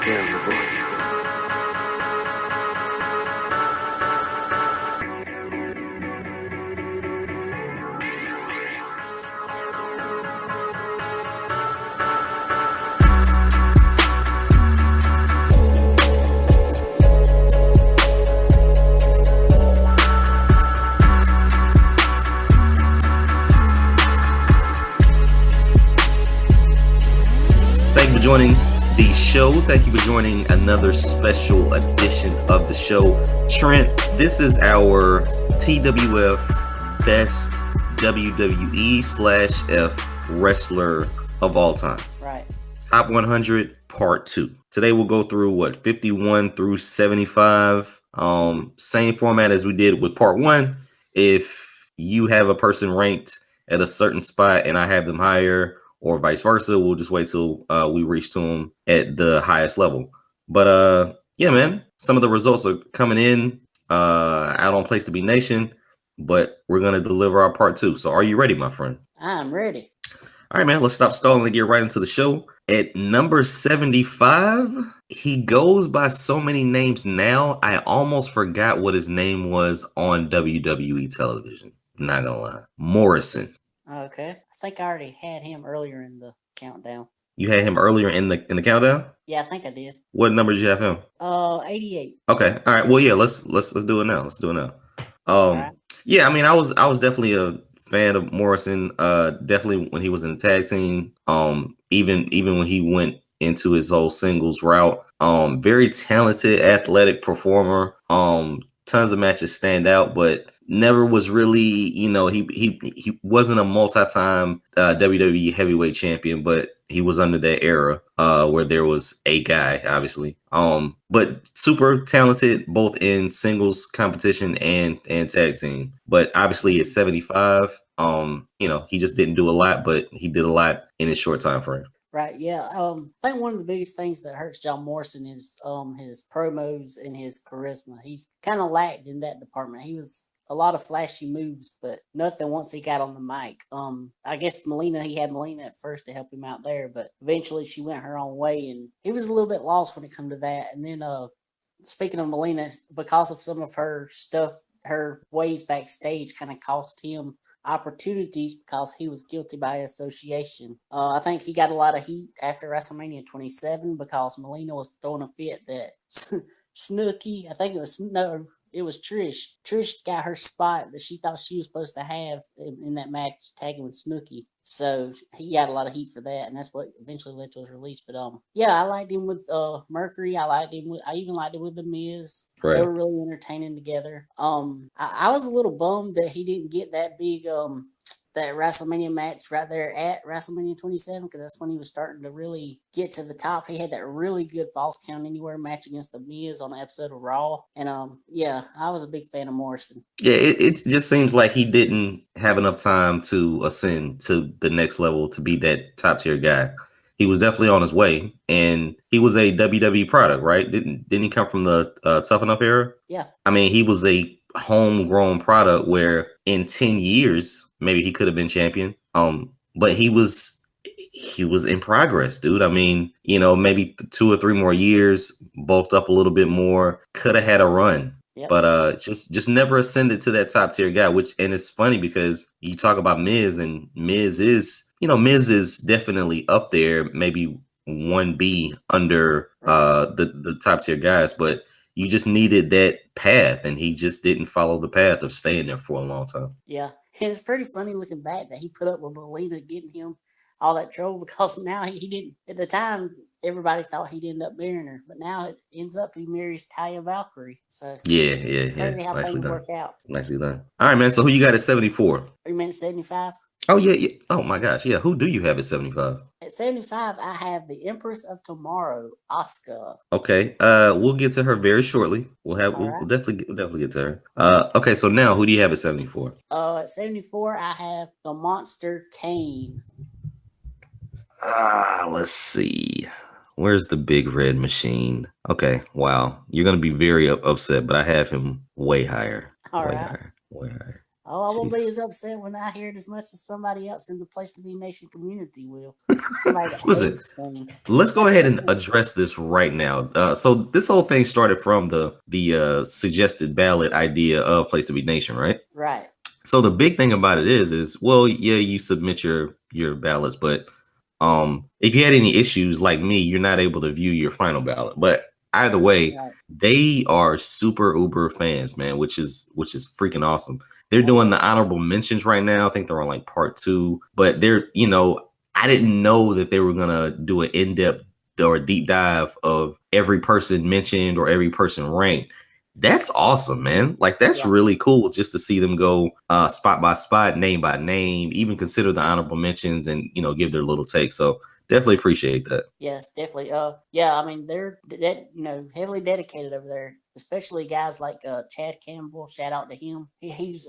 Thank you for joining the show. Thank you for joining another special edition of the show. Trent, this is our TWF Best WWE/F Wrestler of All Time. Right. Top 100 Part 2. Today we'll go through 51 through 75. Same format as we did with Part 1. If you have a person ranked at a certain spot and I have them higher, or vice versa, we'll just wait till we reach to them at the highest level. But yeah, man, some of the results are coming in out on Place to Be Nation, but we're going to deliver our Part 2. So are you ready, my friend? I'm ready. All right, man, let's stop stalling and get right into the show. At number 75, he goes by so many names now, I almost forgot what his name was on WWE television. Not going to lie. Morrison. Okay. I think I already had him earlier in the countdown. You had him earlier in the countdown? Yeah, I think I did. What number did you have him? 88. Okay. All right. Well, yeah, let's do it now. Let's do it now. Right. Yeah, I mean, I was definitely a fan of Morrison. Definitely when he was in the tag team. Even when he went into his whole singles route. Very talented, athletic performer. Tons of matches stand out, but never was really, he wasn't a multi-time WWE heavyweight champion, but he was under that era where there was a guy, obviously. But super talented both in singles competition and tag team. But obviously at 75, he just didn't do a lot, but he did a lot in his short time frame. Right, yeah. I think one of the biggest things that hurts John Morrison is his promos and his charisma. He kind of lacked in that department. He was a lot of flashy moves, but nothing once he got on the mic. I guess he had Melina at first to help him out there, but eventually she went her own way, and he was a little bit lost when it come to that. And then, speaking of Melina, because of some of her stuff, her ways backstage kind of cost him opportunities because he was guilty by association. I think he got a lot of heat after WrestleMania 27 because Melina was throwing a fit that Snooki, it was Trish. Trish got her spot that she thought she was supposed to have in that match tagging with Snooki. So he got a lot of heat for that, and that's what eventually led to his release. But yeah, I liked him with Mercury. I even liked him with The Miz. Right. They were really entertaining together. I was a little bummed that he didn't get that big that WrestleMania match right there at WrestleMania 27, because that's when he was starting to really get to the top. He had that really good Falls Count Anywhere match against The Miz on an episode of Raw. And yeah, I was a big fan of Morrison. Yeah, it just seems like he didn't have enough time to ascend to the next level to be that top tier guy. He was definitely on his way, and he was a WWE product, right? Didn't he come from the Tough Enough era? Yeah. I mean, he was a homegrown product where in 10 years maybe he could have been champion, but he was in progress, dude. I mean, maybe 2 or 3 more years, bulked up a little bit more, could have had a run. Yep. But just never ascended to that top tier guy, and it's funny because you talk about Miz, and Miz is definitely up there, maybe 1B under the top tier guys, but you just needed that path, and he just didn't follow the path of staying there for a long time. Yeah, and it's pretty funny looking back that he put up with Melina getting him all that trouble, because now he didn't. At the time, everybody thought he'd end up marrying her, but now it ends up he marries Taya Valkyrie. So yeah. How things work out. Nicely done. All right, man. So who you got at 74? Are you at 75? Oh yeah. Oh my gosh, yeah. Who do you have at 75? At 75, I have the Empress of Tomorrow, Asuka. Okay. We'll get to her very shortly. We'll definitely get to her. Okay. So now, who do you have at 74? At 74, I have the Monster Kane. Let's see. Where's the big red machine? Okay, wow. You're going to be very upset, but I have him way higher. Way higher. Oh, I won't Jeez. be as upset when I hear it as much as somebody else in the Place to Be Nation community will. Somebody that Listen, hates them. let's go ahead and address this right now. So this whole thing started from the suggested ballot idea of Place to Be Nation, right? Right. So the big thing about it is well, yeah, you submit your ballots, but if you had any issues like me, you're not able to view your final ballot. But either way, Right. they are super uber fans, man, which is freaking awesome. They're Oh, doing yeah. the honorable mentions right now. I think they're on like part 2, but I didn't know that they were gonna do an in-depth or a deep dive of every person mentioned or every person ranked. That's awesome, man. Like that's Yeah. really cool just to see them go spot by spot, name by name, even consider the honorable mentions and give their little take. So definitely appreciate that. Yes, definitely. Yeah, I mean they're heavily dedicated over there, especially guys like Chad Campbell. Shout out to him. He's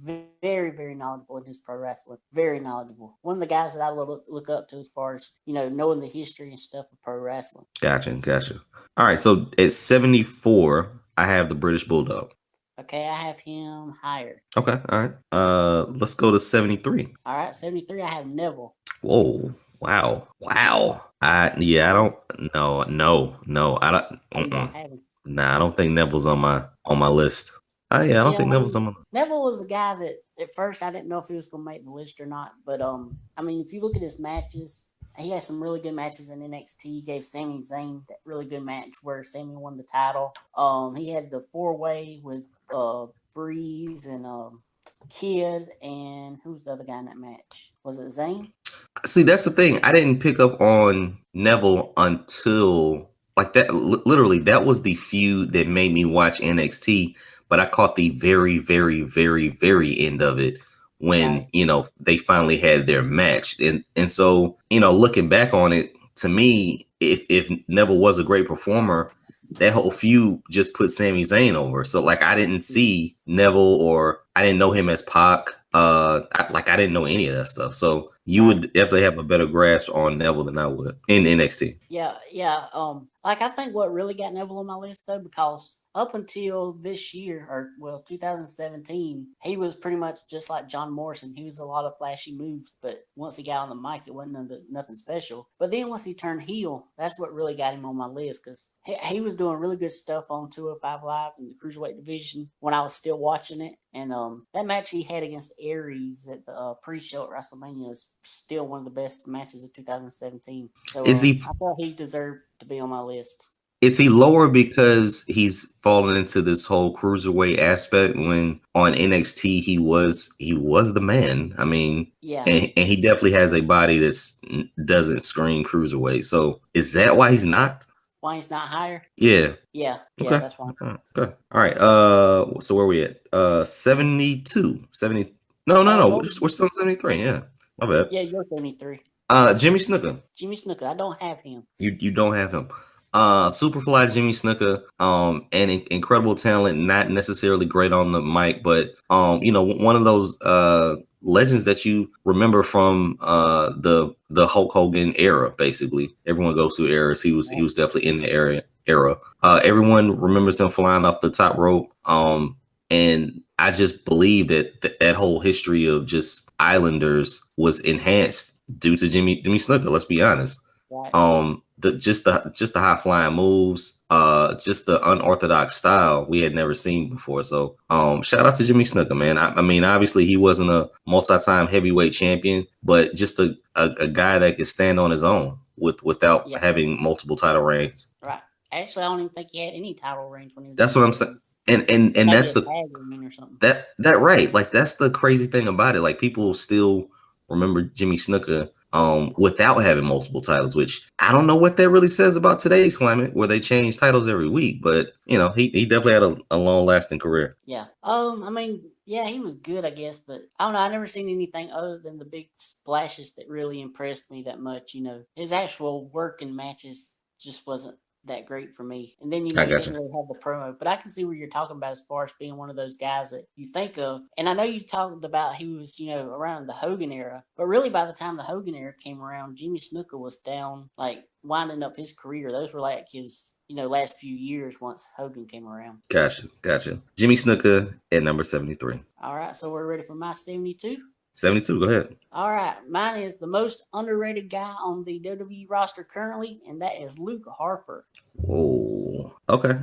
very very knowledgeable in his pro wrestling. Very knowledgeable. One of the guys that I look up to as far as knowing the history and stuff of pro wrestling. Gotcha. All right, so at 74, I have the British Bulldog. Okay, I have him higher. Okay, all right. Let's go to 73. All right, 73. I have Neville. Whoa, wow. I Oh, don't. No. I don't. oh, you don't have him. Nah, I don't think Neville's on my list. Yeah, I don't Yeah, think I Neville's mean, on my. Neville was a guy that at first I didn't know if he was gonna make the list or not. But I mean, if you look at his matches, he had some really good matches in NXT. He gave Sami Zayn that really good match where Sami won the title. He had the 4-way with Breeze and Kid and who's the other guy in that match? Was it Zayn? See, that's the thing. I didn't pick up on Neville until like that. Literally, that was the feud that made me watch NXT. But I caught the very, very, very, very end of it when Right. they finally had their match. And so looking back on it, to me, if Neville was a great performer, that whole feud just put Sami Zayn over. So like I didn't see Neville or I didn't know him as Pac. I didn't know any of that stuff. So you Right. would definitely have a better grasp on Neville than I would in NXT. Yeah. Like I think what really got Neville on my list though, because up until this year, or well, 2017, he was pretty much just like John Morrison. He was a lot of flashy moves, but once he got on the mic, it wasn't nothing special. But then once he turned heel, that's what really got him on my list because he was doing really good stuff on 205 Live in the cruiserweight division when I was still watching it. And that match he had against Aries at the pre-show at WrestleMania is still one of the best matches of 2017. So Is he I thought he deserved to be on my list. is he lower because he's fallen into this whole cruiserweight aspect when on NXT he was the man. I mean, Yeah. and he definitely has a body that doesn't scream cruiserweight. So is that why he's not? Why he's not higher? Yeah. Yeah, Okay. that's why. Okay. All right. So where we at? 72. 70. No. Go. We're still 73. Yeah. My bad. Yeah, you're 73. Jimmy Snuka. Jimmy Snuka. I don't have him. You don't have him. Superfly Jimmy Snuka, and incredible talent, not necessarily great on the mic, but one of those legends that you remember from the Hulk Hogan era. Basically, everyone goes through eras. He was definitely in the era. Everyone remembers him flying off the top rope. And I just believe that whole history of just Islanders was enhanced due to Jimmy Snuka. Let's be honest. Right. The high flying moves, just the unorthodox style we had never seen before. So shout out to Jimmy Snuka, man. I mean, obviously he wasn't a multi-time heavyweight champion, but just a guy that could stand on his own without Yeah. having multiple title reigns. Right. Actually, I don't even think he had any title reigns when he was. That's what I'm saying. And maybe that's a the tag reign or something. that right. Like that's the crazy thing about it. Like people still remember Jimmy Snuka without having multiple titles, which I don't know what that really says about today's climate where they change titles every week, but he definitely had a long lasting career. Yeah. I mean, yeah, he was good, I guess, but I don't know. I never seen anything other than the big splashes that really impressed me that much. His actual work in matches just wasn't that great for me. And then, I he got didn't you. really have the promo, but I can see where you're talking about as far as being one of those guys that you think of. And I know you talked about he was, around the Hogan era, but really by the time the Hogan era came around, Jimmy Snuka was down, like winding up his career. Those were like his, last few years once Hogan came around. Gotcha. Jimmy Snuka at number 73. All right, so we're ready for my 72. 72, go ahead. All right, mine is the most underrated guy on the WWE roster currently, and that is Luke Harper. Whoa. Okay.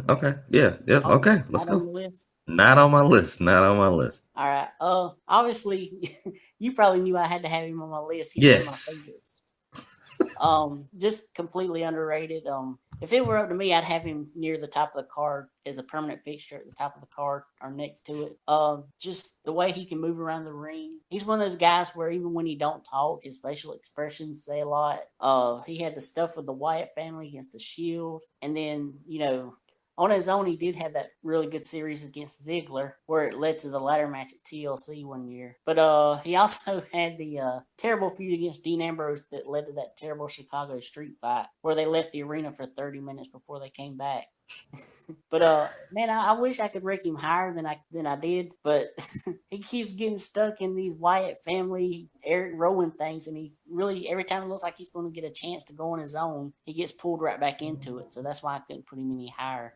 Yeah. Oh, Okay. Let's not on go. the list. Not on my list. Not on my list. All right. Obviously, you probably knew I had to have him on my list. He's one of my Yes. favorites. Just completely underrated. If it were up to me, I'd have him near the top of the card as a permanent fixture at the top of the card or next to it. Just the way he can move around the ring. He's one of those guys where even when he don't talk, his facial expressions say a lot. He had the stuff with the Wyatt family against the Shield, and then on his own, he did have that really good series against Ziggler, where it led to the ladder match at TLC one year. But he also had the terrible feud against Dean Ambrose that led to that terrible Chicago street fight, where they left the arena for 30 minutes before they came back. But man, I wish I could rank him higher than I did, but he keeps getting stuck in these Wyatt family Eric Rowan things, and he really every time it looks like he's going to get a chance to go on his own, he gets pulled right back into it. So that's why I couldn't put him any higher.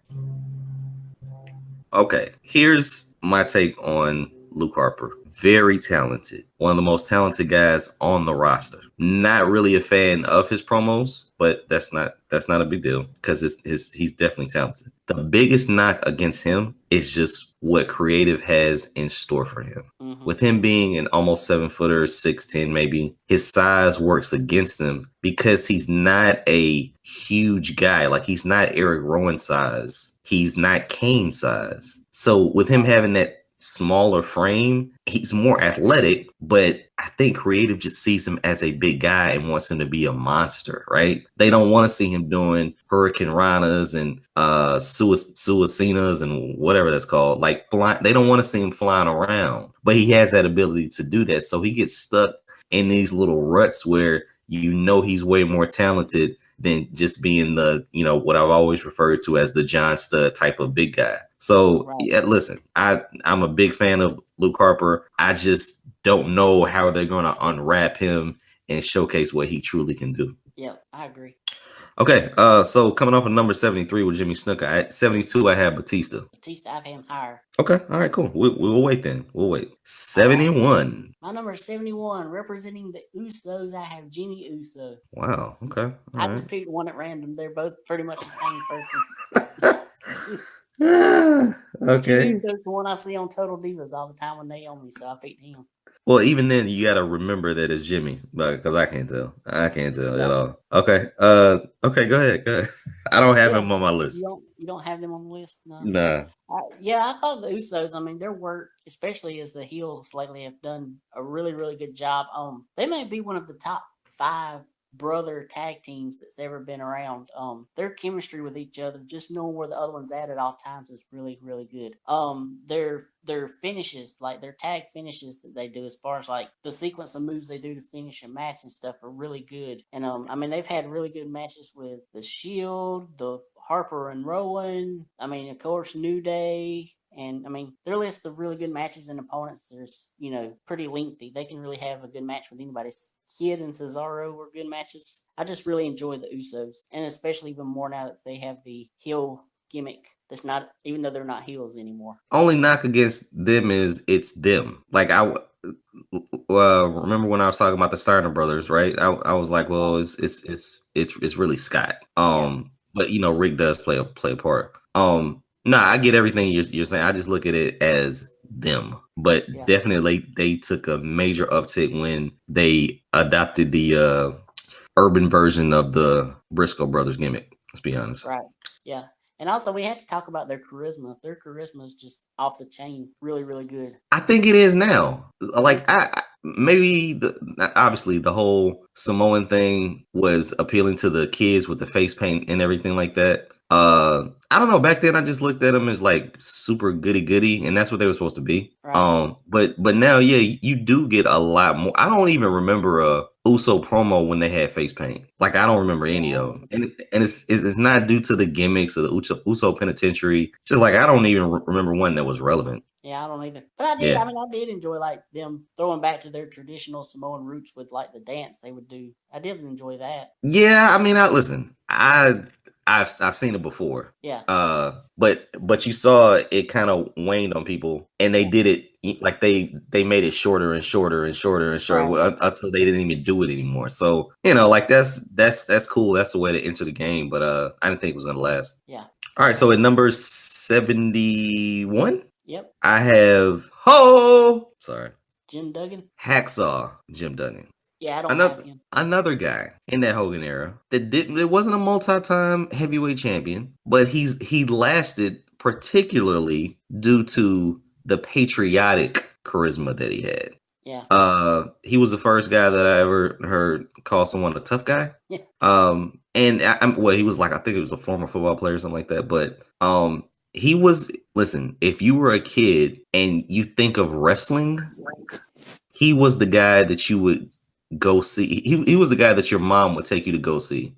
Okay. Here's my take on Luke Harper. Very talented. One of the most talented guys on the roster. Not really a fan of his promos, but that's not a big deal because he's definitely talented. The biggest knock against him is just what creative has in store for him. Mm-hmm. With him being an almost 7-footer, 6'10", maybe, his size works against him because he's not a huge guy. Like, he's not Eric Rowan size. He's not Kane size. So with him having that smaller frame, he's more athletic, but I think creative just sees him as a big guy and wants him to be a monster, right? They don't want to see him doing Hurricane Ranas and Suicinas and whatever that's called. Like, they don't want to see him flying around, but he has that ability to do that. So he gets stuck in these little ruts where he's way more talented than just being the, what I've always referred to as the John Studd type of big guy. So, right. Yeah, listen, I'm a big fan of Luke Harper. I just don't know how they're going to unwrap him and showcase what he truly can do. Yeah, I agree. Okay, so coming off of number 73 with Jimmy Snuka, at 72 I have Batista. I have him higher. Okay, all right, cool. We'll wait then. We'll wait. 71. My number 71, representing the Usos, I have Jimmy Uso. Wow, okay. I just picked one at random. They're both pretty much the same person. Okay. Jimmy's the one I see on Total Divas all the time with Naomi, so I picked him. Well, even then, you got to remember that it's Jimmy, because I can't tell. At all. Okay. Okay. Go ahead. I don't have him on my list. You don't have them on the list? No. Nah. I thought the Usos, I mean, their work, especially as the heels lately, have done a really, really good job. They may be one of the top 5 brother tag teams that's ever been around. Their chemistry with each other, just knowing where the other one's at all times, is really, really good. Their finishes, like their tag finishes that they do, as far as like the sequence of moves they do to finish a match and stuff, are really good. And I mean, they've had really good matches with the Shield, the Harper and Rowan. I mean, of course, New Day. And I mean, their list of really good matches and opponents is, pretty lengthy. They can really have a good match with anybody. Kid and Cesaro were good matches. I just really enjoy the Usos, and especially even more now that they have the heel gimmick. That's not, even though they're not heels anymore. Only knock against them is it's them. Like, I remember when I was talking about the Steiner brothers, right? I was like, well, it's really Scott. But Rick does play a part. No, I get everything you're saying. I just look at it as them. But definitely they took a major uptick when they adopted the urban version of the Briscoe brothers gimmick. Let's be honest. Right. Yeah. And also, we have to talk about their charisma. Their charisma is just off the chain, really, really good. I think it is now. Like, maybe obviously the whole Samoan thing was appealing to the kids with the face paint and everything like that. I don't know. Back then, I just looked at them as like super goody goody, and that's what they were supposed to be. Right. But now, yeah, you do get a lot more. I don't even remember a Uso promo when they had face paint. Like I don't remember any of them, and it's not due to the gimmicks of the Uso Penitentiary. Just like I don't even remember one that was relevant. Yeah, I don't either. But I did. Yeah. I mean, I did enjoy like them throwing back to their traditional Samoan roots with like the dance they would do. I did enjoy that. Yeah, I mean, I listen. I've seen it before. Yeah. But you saw it kind of waned on people, and they Yeah. did it like they made it shorter and shorter and shorter and shorter Right. until they didn't even do it anymore. So like that's cool. That's the way to enter the game. But I didn't think it was gonna last. Yeah. All right, so at number 71, Yep. I have sorry, Jim Duggan. Hacksaw Jim Duggan. Yeah, I don't have him. Another guy in that Hogan era that didn't. It wasn't a multi-time heavyweight champion, but he lasted particularly due to the patriotic charisma that he had. Yeah. He was the first guy that I ever heard call someone a tough guy. Yeah. And he was like, I think he was a former football player or something like that. But he was. Listen, if you were a kid and you think of wrestling, he was the guy that you would go see. He was the guy that your mom would take you to go see,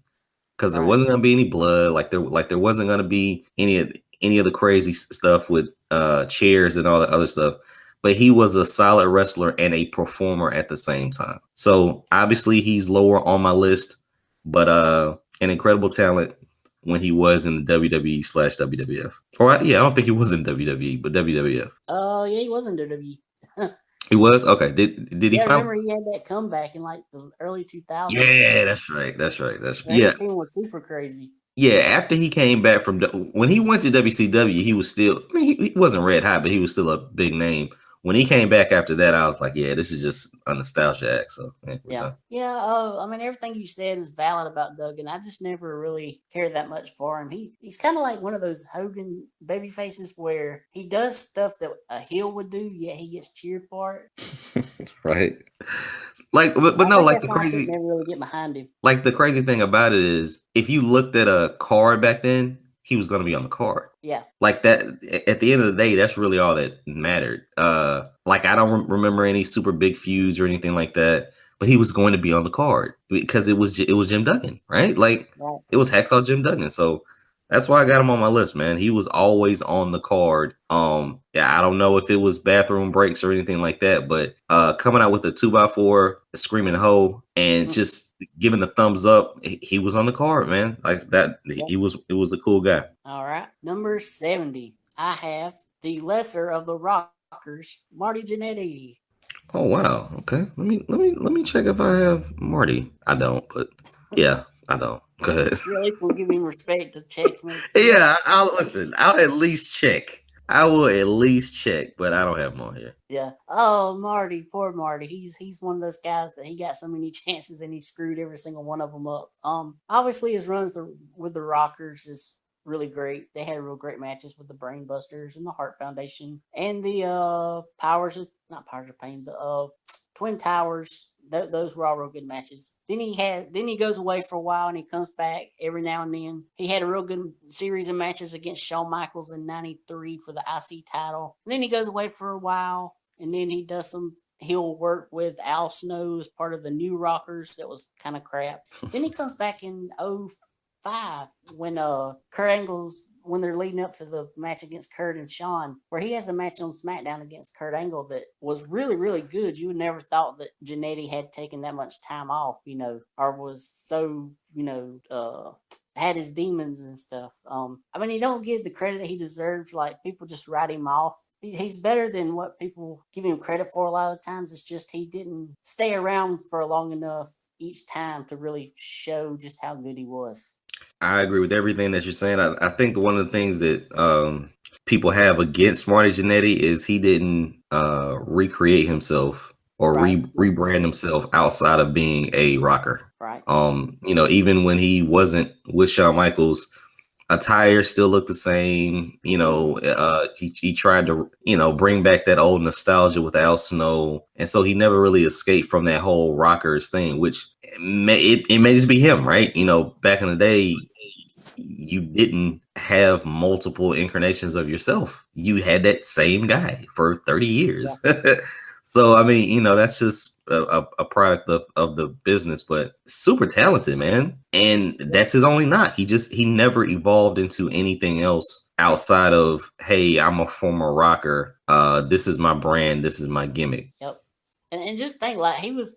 because there wasn't gonna be any blood. Like there wasn't gonna be any of the crazy stuff with chairs and all that other stuff. But he was a solid wrestler and a performer at the same time. So obviously he's lower on my list, but an incredible talent when he was in the WWE/WWF. I don't think he was in WWE, but WWF. Oh, yeah, he was in WWE. He was? Okay. Did he I remember he had that comeback in like the early 2000s. Yeah, that's right. His team was super crazy. Yeah, after he came back when he went to WCW, he was still, I mean, he wasn't red hot, but he was still a big name. When he came back after that, I was like, yeah, this is just a nostalgia act. So yeah. I mean, everything you said is valid about Duggan. I just never really cared that much for him. He's kind of like one of those Hogan baby faces where he does stuff that a heel would do, yet he gets cheered for it. Right. Like, but no, like the crazy. Never really get behind him. Like the crazy thing about it is, if you looked at a card back then, he was going to be on the card. Yeah. Like that, at the end of the day, that's really all that mattered. Like I don't remember any super big feuds or anything like that, but he was going to be on the card because it was Jim Duggan, right? Like It was Hacksaw Jim Duggan. So that's why I got him on my list, man. He was always on the card. I don't know if it was bathroom breaks or anything like that, but coming out with a 2x4, screaming ho, and just giving the thumbs up, he was on the card, man. Like that, it was a cool guy. All right, number 70, I have the lesser of the Rockers, Marty Jannetty. Oh wow, okay. Let me check if I have Marty. I don't, but yeah, I don't. Go ahead. Really, will give me respect to check me. Yeah, I'll at least check. I will at least check, but I don't have him on here. Yeah. Oh, Marty, poor Marty. He's one of those guys that he got so many chances and he screwed every single one of them up. Obviously his runs with the Rockers is really great. They had real great matches with the Brainbusters and the Heart Foundation and the Powers of Pain, the Twin Towers. Those were all real good matches. Then he goes away for a while and he comes back every now and then. He had a real good series of matches against Shawn Michaels in '93 for the IC title. And then he goes away for a while and then he does some heel work with Al Snow as part of the New Rockers. That was kind of crap. Then he comes back in 2005 when Kurt Angle's, when they're leading up to the match against Kurt and Shawn, where he has a match on SmackDown against Kurt Angle that was really, really good. You would never thought that Jannetty had taken that much time off, or was so, had his demons and stuff. I mean, he don't get the credit that he deserves. Like, people just write him off. He's better than what people give him credit for a lot of times. It's just he didn't stay around for long enough each time to really show just how good he was. I agree with everything that you're saying. I think one of the things that people have against Marty Jannetty is he didn't recreate himself or rebrand himself outside of being a rocker. Right. Even when he wasn't with Shawn Michaels, attire still looked the same. He tried to, bring back that old nostalgia with Al Snow. And so he never really escaped from that whole rockers thing, which it may just be him, right? Back in the day, you didn't have multiple incarnations of yourself. You had that same guy for 30 Yeah. years. So I mean, that's just a product of the business, but super talented, man. And that's his only knock. He never evolved into anything else outside of, hey, I'm a former rocker. This is my brand, this is my gimmick. Yep. And just think, like, he was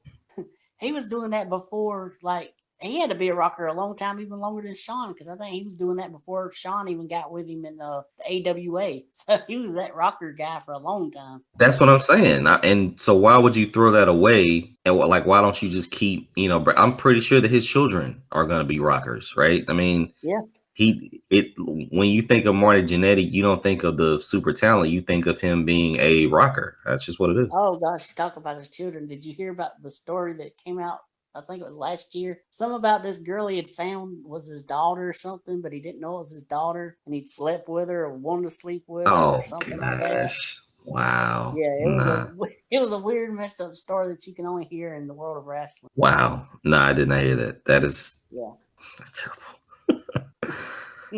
doing that before, like, he had to be a rocker a long time, even longer than Shawn, because I think he was doing that before Shawn even got with him in the AWA. So he was that rocker guy for a long time. That's what I'm saying. And so why would you throw that away? And why don't you just keep, I'm pretty sure that his children are going to be rockers, right? I mean, Yeah. when you think of Marty Jannetty, you don't think of the super talent. You think of him being a rocker. That's just what it is. Oh gosh, you talk about his children. Did you hear about the story that came out? I think it was last year. Something about this girl he had found was his daughter or something, but he didn't know it was his daughter, and he'd slept with her or wanted to sleep with her or something like that. Wow. Yeah, it was a weird, messed up story that you can only hear in the world of wrestling. Wow. No, I did not hear that. That's terrible.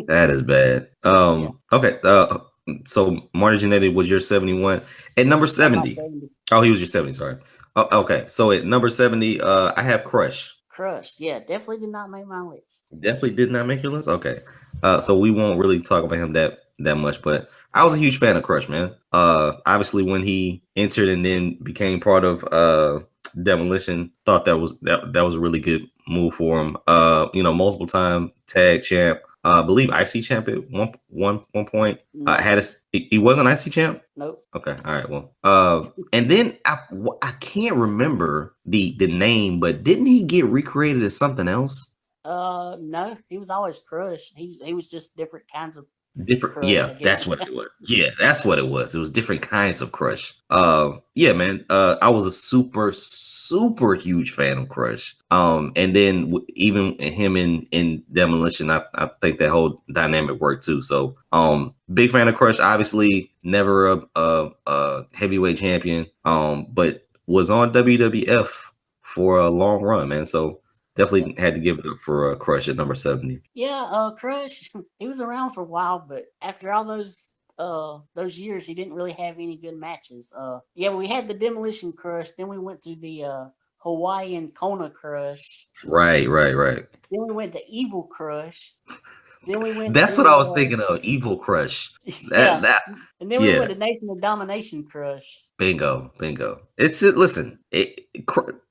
That is bad. Okay. So Marty Jannetty was your 71 at number 70. 70. Oh, he was your 70. Sorry. Oh, okay. So at number 70, I have Crush. Crush. Yeah, definitely did not make my list. Definitely did not make your list. Okay. So we won't really talk about him that much, but I was a huge fan of Crush, man. Obviously when he entered and then became part of Demolition, thought that was a really good move for him. Multiple time tag champ. I believe IC champ at one point. He wasn't IC champ. Nope. Okay. All right. Well. And then I can't remember the name, but didn't he get recreated as something else? No. He was always Crush. He was just different kinds of different. Crush, Yeah, that's what it was. Yeah, that's what it was. It was different kinds of Crush. Yeah, man. I was a super huge fan of Crush. And then even him in Demolition, I think that whole dynamic worked too. So, big fan of Crush. Obviously, never a heavyweight champion. But was on WWF for a long run, man. So definitely had to give it up for Crush at number 70. Yeah, Crush, he was around for a while, but after all those years, he didn't really have any good matches. Yeah, we had the Demolition Crush, then we went to the Hawaiian Kona Crush. Right. Then we went to Evil Crush. Then we went. That's what I was thinking of. Evil Crush. And then we went to Nation of Domination Crush. Bingo. Listen,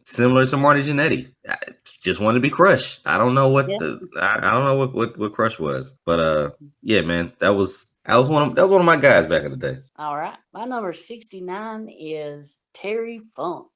similar to Marty Jannetty. I just wanted to be Crush. I don't know what I don't know what Crush was, but yeah, man, that was one of my guys back in the day. All right, my number 69 is Terry Funk.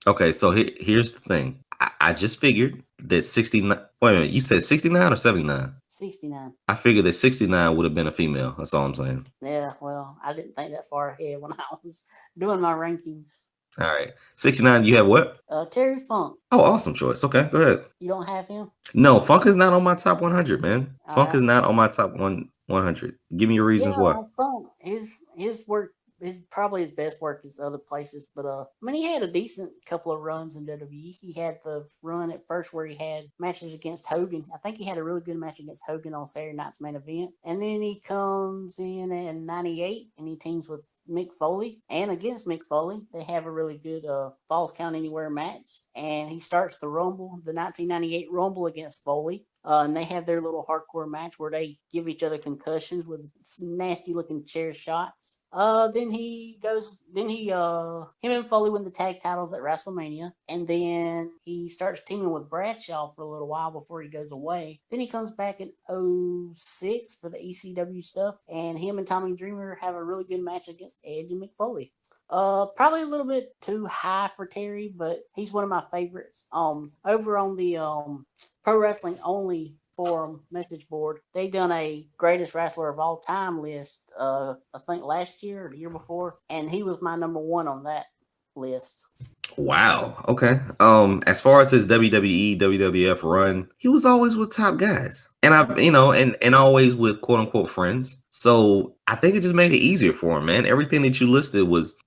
Okay, so here's the thing. I just figured that 69. Wait a minute, you said 69 or 79? 69. I figured that 69 would have been a female. That's all I'm saying. Yeah, well, I didn't think that far ahead when I was doing my rankings. All right, 69. You have what? Terry Funk. Oh, awesome choice. Okay, go ahead. You don't have him? No, Funk is not on my top 100, man. Funk is not on my top 100. Give me your reasons why. Funk, his work. Probably his best work is other places, but I mean, he had a decent couple of runs in WWE. He had the run at first where he had matches against Hogan. I think he had a really good match against Hogan on Saturday Night's Main Event, and then he comes in '98 and he teams with Mick Foley, and against Mick Foley, they have a really good Falls Count Anywhere match, and he starts the 1998 Rumble against Foley. And they have their little hardcore match where they give each other concussions with nasty looking chair shots. Then him and Foley win the tag titles at WrestleMania, and then he starts teaming with Bradshaw for a little while before he goes away. Then he comes back in 2006 for the ECW stuff, and him and Tommy Dreamer have a really good match against Edge and Mick Foley. Probably a little bit too high for Terry, but he's one of my favorites. Over on the Pro Wrestling Only forum message board, they done a greatest wrestler of all time list. I think last year or the year before, and he was my number one on that list. Wow. Okay. As far as his WWE, WWF run, he was always with top guys, and and always with quote unquote friends. So I think it just made it easier for him, man. Everything that you listed was.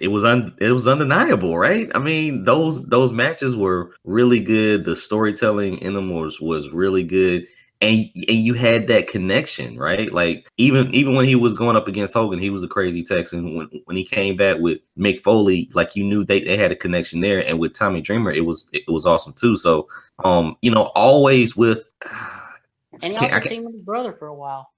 It was undeniable, right? I mean, those matches were really good. The storytelling in them was really good, and you had that connection, right? Like even when he was going up against Hogan, he was a crazy Texan. When he came back with Mick Foley, like you knew they had a connection there, and with Tommy Dreamer, it was awesome too. So always with And he also teamed with his brother for a while.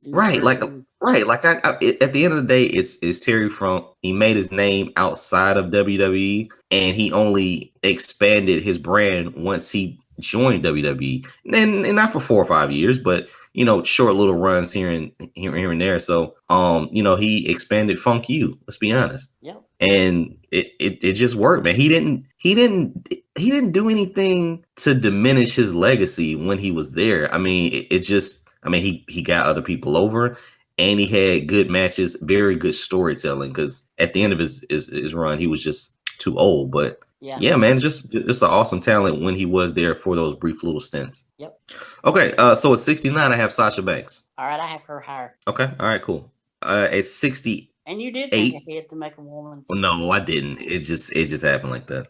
Right, like at the end of the day, it's Terry Funk. He made his name outside of WWE, and he only expanded his brand once he joined WWE, and not for 4 or 5 years, but short little runs here and there. So, he expanded Funk U. Let's be honest. Yep. And it just worked, man. He didn't do anything to diminish his legacy when he was there. I mean, he got other people over, and he had good matches, very good storytelling. Because at the end of his run, he was just too old. But yeah, man, just an awesome talent when he was there for those brief little stints. Yep. Okay, so at 69, I have Sasha Banks. All right, I have her higher. Okay, all right, cool. At 60. And you did think he had to make a woman. No, I didn't. It just happened like that.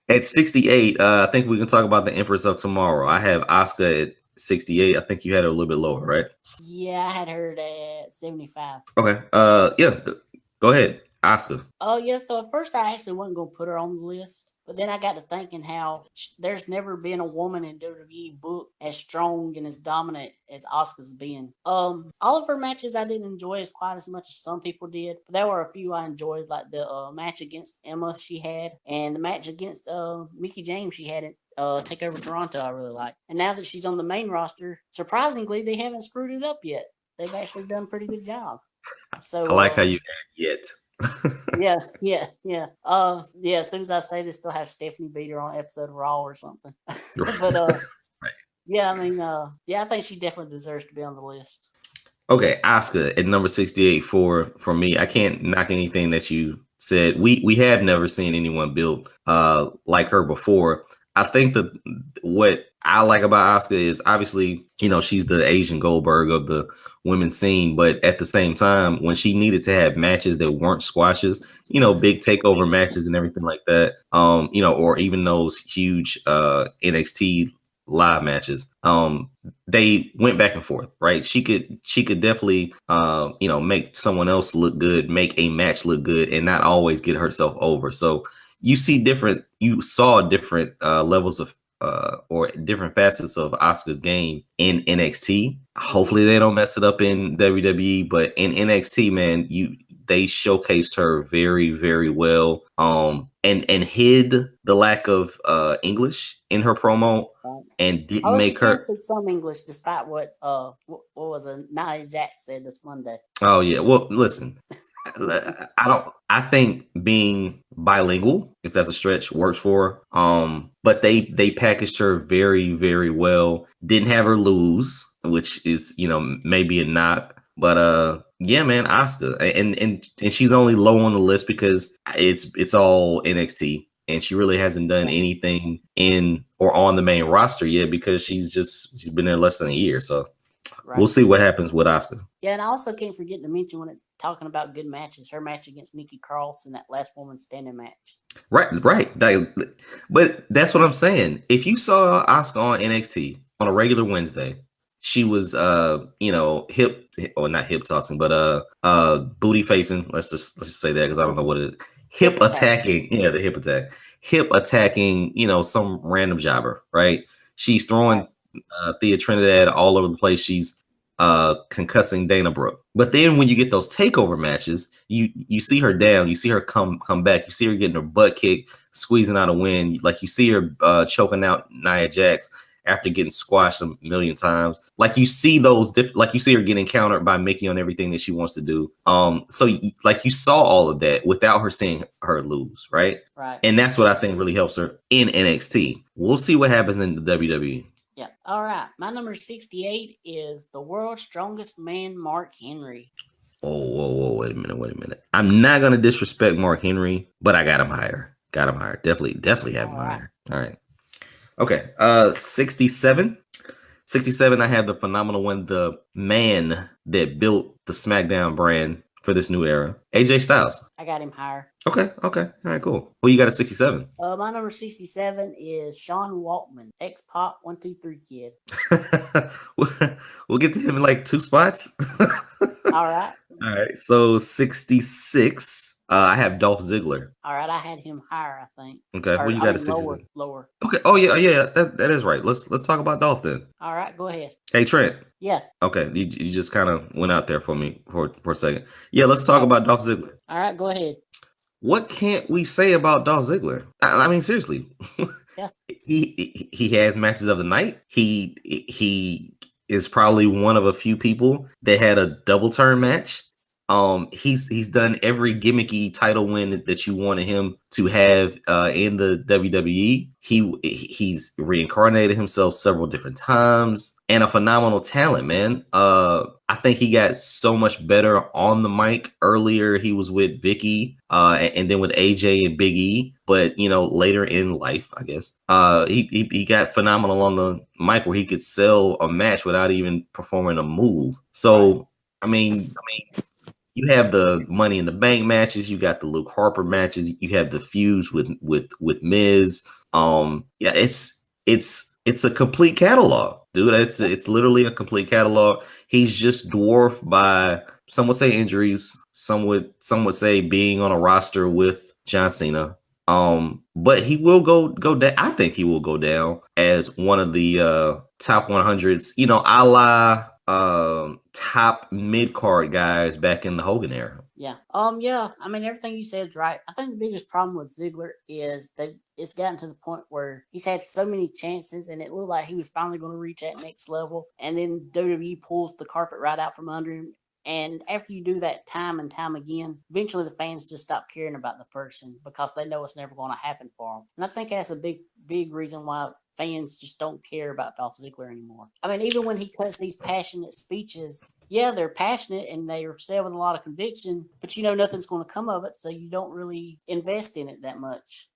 At 68, I think we can talk about the Empress of Tomorrow. I have Asuka at 68. I think you had her a little bit lower, right? Yeah, I had her at 75. Okay. Yeah. Go ahead, Asuka. Oh yeah. So at first I actually wasn't going to put her on the list, but then I got to thinking how there's never been a woman in WWE book as strong and as dominant as Asuka's been. All of her matches I didn't enjoy as quite as much as some people did, but there were a few I enjoyed, like the match against Emma she had, and the match against Mickie James she had it. Take Over Toronto, I really like. And now that she's on the main roster, surprisingly, they haven't screwed it up yet. They've actually done a pretty good job. So I like how you add yet. yeah. As soon as I say this, they'll have Stephanie beat her on an episode of Raw or something. But right. Yeah, I mean, I think she definitely deserves to be on the list. Okay, Asuka at number 68 for me. I can't knock anything that you said. We have never seen anyone built like her before. I think that what I like about Asuka is obviously, she's the Asian Goldberg of the women's scene, but at the same time, when she needed to have matches that weren't squashes, big takeover matches and everything like that, or even those huge NXT live matches, they went back and forth, right? She could definitely make someone else look good, make a match look good, and not always get herself over. So you saw different levels of or different facets of Asuka's game in NXT. Hopefully they don't mess it up in WWE, but in NXT, man, they showcased her very, very well. And hid the lack of English in her promo and didn't make her speak some English, despite what was it, Nia Jax said this Monday. Oh yeah, well listen. I think being bilingual, if that's a stretch, works for her. But they packaged her very, very well. Didn't have her lose, which is, maybe a knock. But yeah, man, Asuka. And she's only low on the list because it's all NXT. And she really hasn't done anything in or on the main roster yet because she's been there less than a year. So we'll see what happens with Asuka. Yeah, and I also can't forget to mention when talking about good matches, her match against Nikki Cross in that last woman standing match. Right. But that's what I'm saying. If you saw Asuka on NXT on a regular Wednesday, she was hip or not hip tossing, but booty facing. Let's just say that because I don't know what it is. Hip attacking. Yeah, the hip attack. Hip attacking, some random jobber, right? She's throwing Thea Trinidad all over the place. She's concussing Dana Brooke. But then when you get those takeover matches, you see her down, you see her come back, you see her getting her butt kicked, squeezing out a win. Like you see her choking out Nia Jax after getting squashed a million times. Like you see like you see her getting countered by Mickie on everything that she wants to do. So like you saw all of that without her seeing her lose, right? Right. And that's what I think really helps her in NXT. We'll see what happens in the WWE. Yeah. All right. My number 68 is the world's strongest man, Mark Henry. Whoa. Wait a minute. I'm not going to disrespect Mark Henry, but I got him higher. Definitely have him higher. All right. Okay. 67. 67, I have the phenomenal one, the man that built the SmackDown brand for this new era? AJ Styles. I got him higher. Okay. All right, cool. Who you got at 67? My number 67 is Sean Waltman, ex-Pop 123 kid. We'll get to him in like 2 spots. All right. All right. So 66. I have Dolph Ziggler. All right, I had him higher, I think. Okay. Who you got at 66? 66? Lower. Okay. Oh yeah. That is right. Let's talk about Dolph then. All right, go ahead. Hey Trent. Yeah. Okay. You just kind of went out there for me for a second. Yeah. Let's talk about Dolph Ziggler. All right, go ahead. What can't we say about Dolph Ziggler? I mean, seriously. Yeah. He has matches of the night. He is probably one of a few people that had a double turn match. He's done every gimmicky title win that you wanted him to have in the WWE. He's reincarnated himself several different times and a phenomenal talent, man. I think he got so much better on the mic. Earlier, he was with Vicky, and then with AJ and Big E. But later in life, I guess, he got phenomenal on the mic where he could sell a match without even performing a move. So, I mean, you have the Money in the Bank matches, you got the Luke Harper matches, you have the feuds with Miz. Yeah, it's a complete catalog, dude. It's literally a complete catalog. He's just dwarfed by, some would say, injuries, some would say being on a roster with John Cena. But he will go down. I think he will go down as one of the top 100s, a la top mid-card guys back in the Hogan era. Yeah. Yeah. I mean, everything you said is right. I think the biggest problem with Ziggler is that it's gotten to the point where he's had so many chances, and it looked like he was finally going to reach that next level, and then WWE pulls the carpet right out from under him. And after you do that time and time again, eventually the fans just stop caring about the person because they know it's never going to happen for them. And I think that's a big reason why fans just don't care about Dolph Ziggler anymore. I mean, even when he cuts these passionate speeches, yeah, they're passionate and they're said with a lot of conviction, but nothing's going to come of it, so you don't really invest in it that much.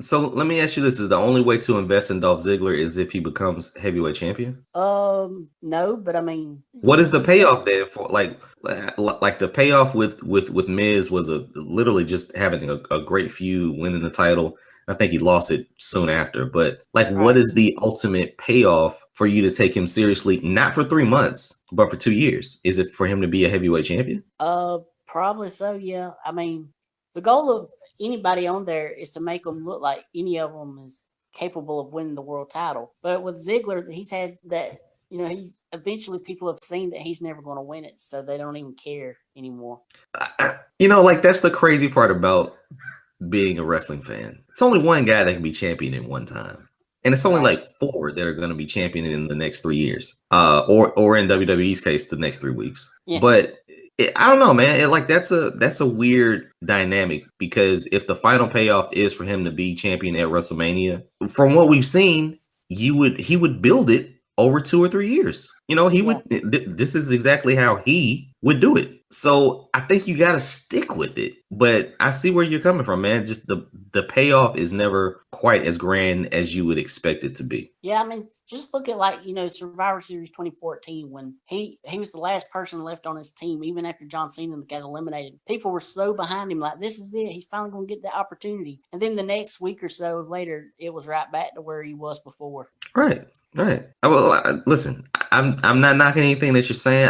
So let me ask you this: is the only way to invest in Dolph Ziggler is if he becomes heavyweight champion? No, but I mean, what is the payoff there for? Like the payoff with Miz was literally just having a great feud, winning the title. I think he lost it soon after. But what is the ultimate payoff for you to take him seriously? Not for 3 months, but for 2 years. Is it for him to be a heavyweight champion? Probably so. Yeah. I mean, the goal of anybody on there is to make them look like any of them is capable of winning the world title. But with Ziggler, he's had that. He's eventually people have seen that he's never going to win it, so they don't even care anymore. That's the crazy part about being a wrestling fan. It's only one guy that can be champion in one time, and it's only 4 that are going to be champion in the next 3 years, or in WWE's case, the next 3 weeks. Yeah. But I don't know, man. That's a weird dynamic, because if the final payoff is for him to be champion at WrestleMania, from what we've seen, he would build it over 2 or 3 years. He would. This is exactly how he would do it. So I think you got to stick with it. But I see where you're coming from, man. Just the payoff is never quite as grand as you would expect it to be. Yeah, I mean, just look at Survivor Series 2014 when he was the last person left on his team, even after John Cena got eliminated. People were so behind him, like, this is it. He's finally going to get the opportunity. And then the next week or so later, it was right back to where he was before. Right. Well, listen, I'm not knocking anything that you're saying.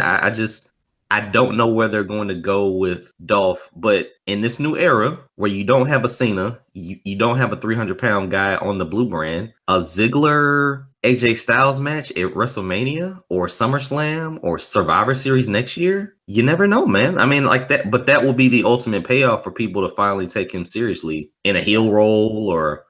I don't know where they're going to go with Dolph, but in this new era where you don't have a Cena, you don't have a 300-pound guy on the blue brand, a Ziggler AJ Styles match at WrestleMania or SummerSlam or Survivor Series next year, you never know, man. I mean, that, but that will be the ultimate payoff for people to finally take him seriously in a heel role or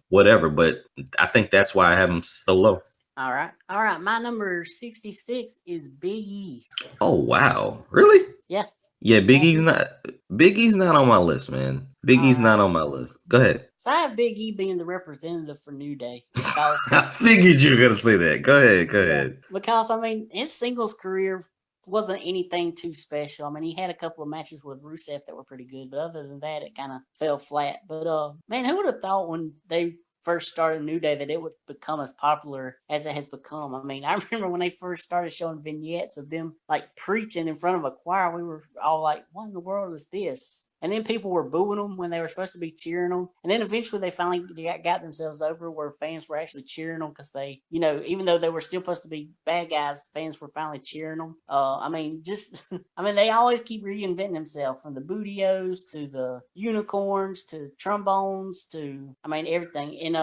whatever. But I think that's why I have him so low. All right. My number 66 is Big E. Oh wow, really? Yeah. Yeah, Big E's not on my list, man. Big E's not on my list. Go ahead. So I have Big E being the representative for New Day. I figured you were gonna say that. Go ahead. Because I mean, his singles career wasn't anything too special. I mean, he had a couple of matches with Rusev that were pretty good, but other than that, it kind of fell flat. But man, who would have thought when they first started New Day that it would become as popular as it has become. I mean, I remember when they first started showing vignettes of them like preaching in front of a choir, we were all like, what in the world is this? And then people were booing them when they were supposed to be cheering them. And then eventually they finally got themselves over where fans were actually cheering them because they, even though they were still supposed to be bad guys, fans were finally cheering them. I mean, they always keep reinventing themselves, from the Bootios to the unicorns to trombones to, everything. And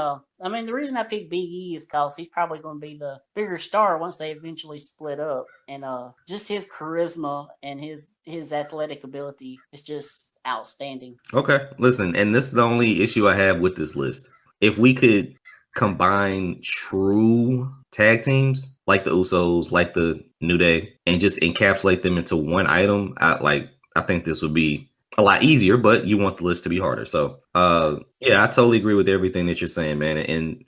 the reason I picked Big E is because he's probably going to be the bigger star once they eventually split up. And just his charisma and his athletic ability is just outstanding. Okay, listen, and this is the only issue I have with this list. If we could combine true tag teams like the Usos, like the New Day, and just encapsulate them into one item, I think this would be a lot easier, but you want the list to be harder. So, yeah, I totally agree with everything that you're saying, man. And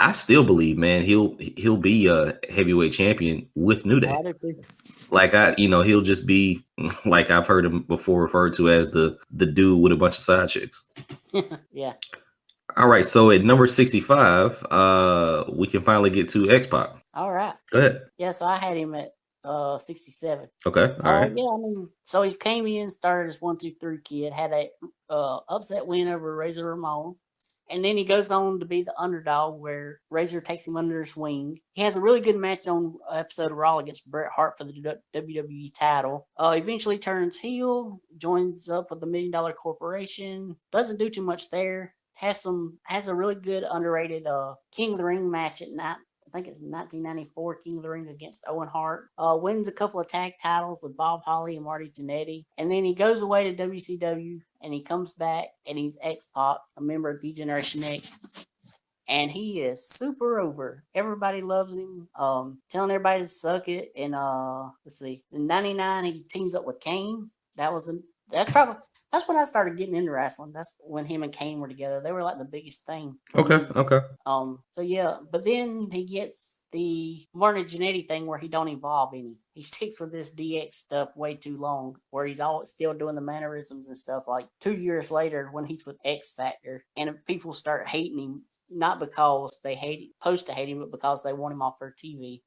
I still believe, man, he'll be a heavyweight champion with New Day. Like he'll just be like I've heard him before referred to as the dude with a bunch of side chicks. Yeah. All right, so at number 65, we can finally get to X-Pac. All right. Go ahead. Yeah, so I had him at 67. Okay, all right. Yeah, so he came in, started as 1-2-3 kid, had a upset win over Razor Ramon. And then he goes on to be the underdog where Razor takes him under his wing. He has a really good match on episode of Raw against Bret Hart for the WWE title. Eventually turns heel, joins up with the $1 Million Corporation. Doesn't do too much there. Has a really good underrated King of the Ring match at night. I think it's 1994 King of the Ring against Owen Hart. Wins a couple of tag titles with Bob Holly and Marty Jannetty. And then he goes away to WCW and he comes back and he's X-Pac, a member of D-Generation X. And he is super over. Everybody loves him. Telling everybody to suck it. And let's see. In 99 he teams up with Kane. That's when I started getting into wrestling. That's when him and Kane were together. They were like the biggest thing. Okay. So yeah, but then he gets the Marty Jannetty thing where he don't evolve any. He sticks with this DX stuff way too long, where he's always still doing the mannerisms and stuff. Like 2 years later, when he's with X Factor, and people start hating him. Not because they supposed to hate him, but because they want him off their TV.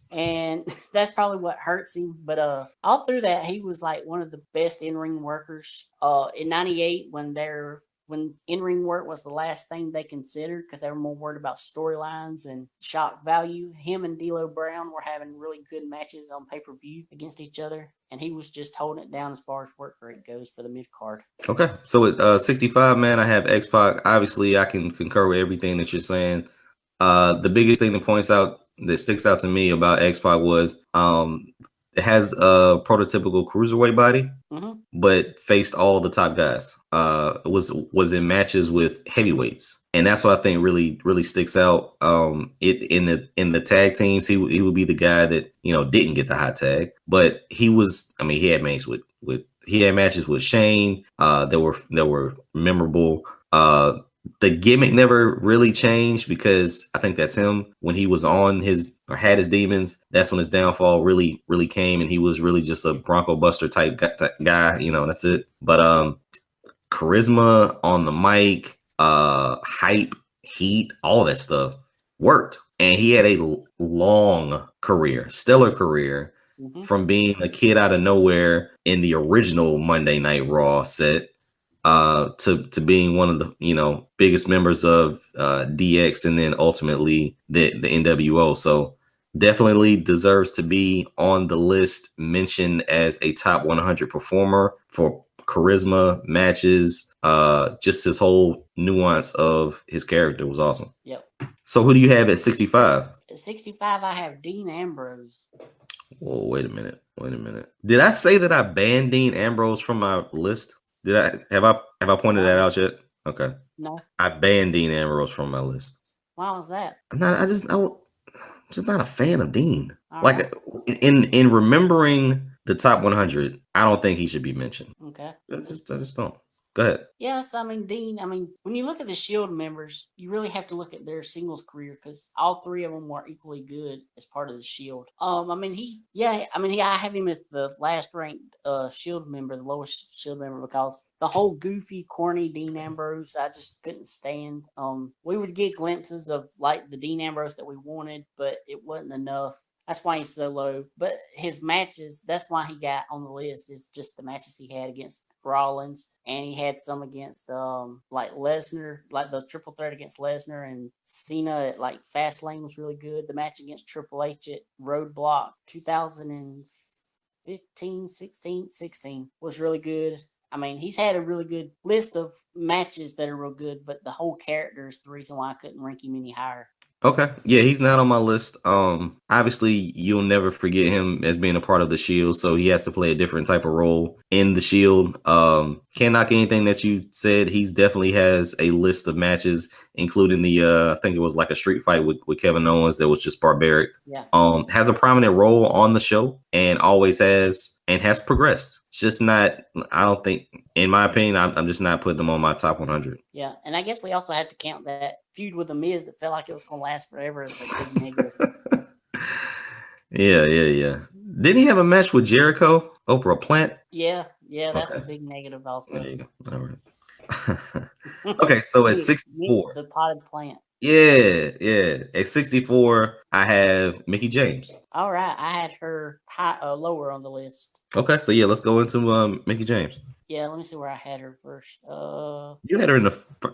And that's probably what hurts him. But all through that, he was like one of the best in-ring workers. In 98, when in-ring work was the last thing they considered because they were more worried about storylines and shock value, him and D'Lo Brown were having really good matches on pay-per-view against each other. And he was just holding it down as far as work rate goes for the mid-card. Okay, so at 65, man, I have X-Pac. Obviously, I can concur with everything that you're saying. The biggest thing that sticks out to me about X-Pac was it has a prototypical cruiserweight body, but faced all the top guys. Was in matches with heavyweights, and that's what I think really sticks out. In the tag teams, he would be the guy that didn't get the hot tag, but he had matches with Shane that were memorable. The gimmick never really changed because I think that's him. When he was had his demons, that's when his downfall really came, and he was really just a Bronco Buster type guy. That's it. But charisma on the mic, hype, heat, all that stuff worked, and he had a long career, stellar career, from being a kid out of nowhere in the original Monday Night Raw set. To being one of the biggest members of DX, and then ultimately the NWO. So definitely deserves to be on the list, mentioned as a top 100 performer for charisma, matches, just his whole nuance of his character was awesome. Yep. So who do you have at 65? At 65, I have Dean Ambrose. Whoa, wait a minute. Did I say that I banned Dean Ambrose from my list? Have I pointed that out yet? Okay. No. I banned Dean Ambrose from my list. Why was that? I'm just not a fan of Dean. All right. In remembering the top 100, I don't think he should be mentioned. Okay. I just don't. Go ahead. Yes, I mean Dean. I mean, when you look at the Shield members, you really have to look at their singles career because all three of them were equally good as part of the Shield. I mean I have him as the last ranked Shield member, the lowest Shield member, because the whole goofy, corny Dean Ambrose I just couldn't stand. We would get glimpses of like the Dean Ambrose that we wanted, but it wasn't enough. That's why he's so low. But his matches, that's why he got on the list, is just the matches he had against Rollins, and he had some against like Lesnar, like the triple threat against Lesnar and Cena at like Fastlane was really good. The match against Triple H at Roadblock 2015, 16 was really good. I mean, he's had a really good list of matches that are real good, but the whole character is the reason why I couldn't rank him any higher. Okay. Yeah, he's not on my list. Obviously you'll never forget him as being a part of the Shield, so he has to play a different type of role in the Shield. Can't knock anything that you said. He's definitely has a list of matches, including the I think it was like a street fight with Kevin Owens that was just barbaric. Yeah. Has a prominent role on the show and always has progressed. It's just not, I don't think, in my opinion, I'm just not putting him on my top 100. Yeah, and I guess we also have to count that feud with The Miz that felt like it was going to last forever as a big negative. Yeah. Didn't he have a match with Jericho over a plant? Yeah, that's a big negative also. There you go. All right. Okay, so at 64. The potted plant. Yeah. At 64, I have Mickie James. All right, I had her lower on the list. Okay, so yeah, let's go into Mickie James. Yeah, let me see where I had her first. You had her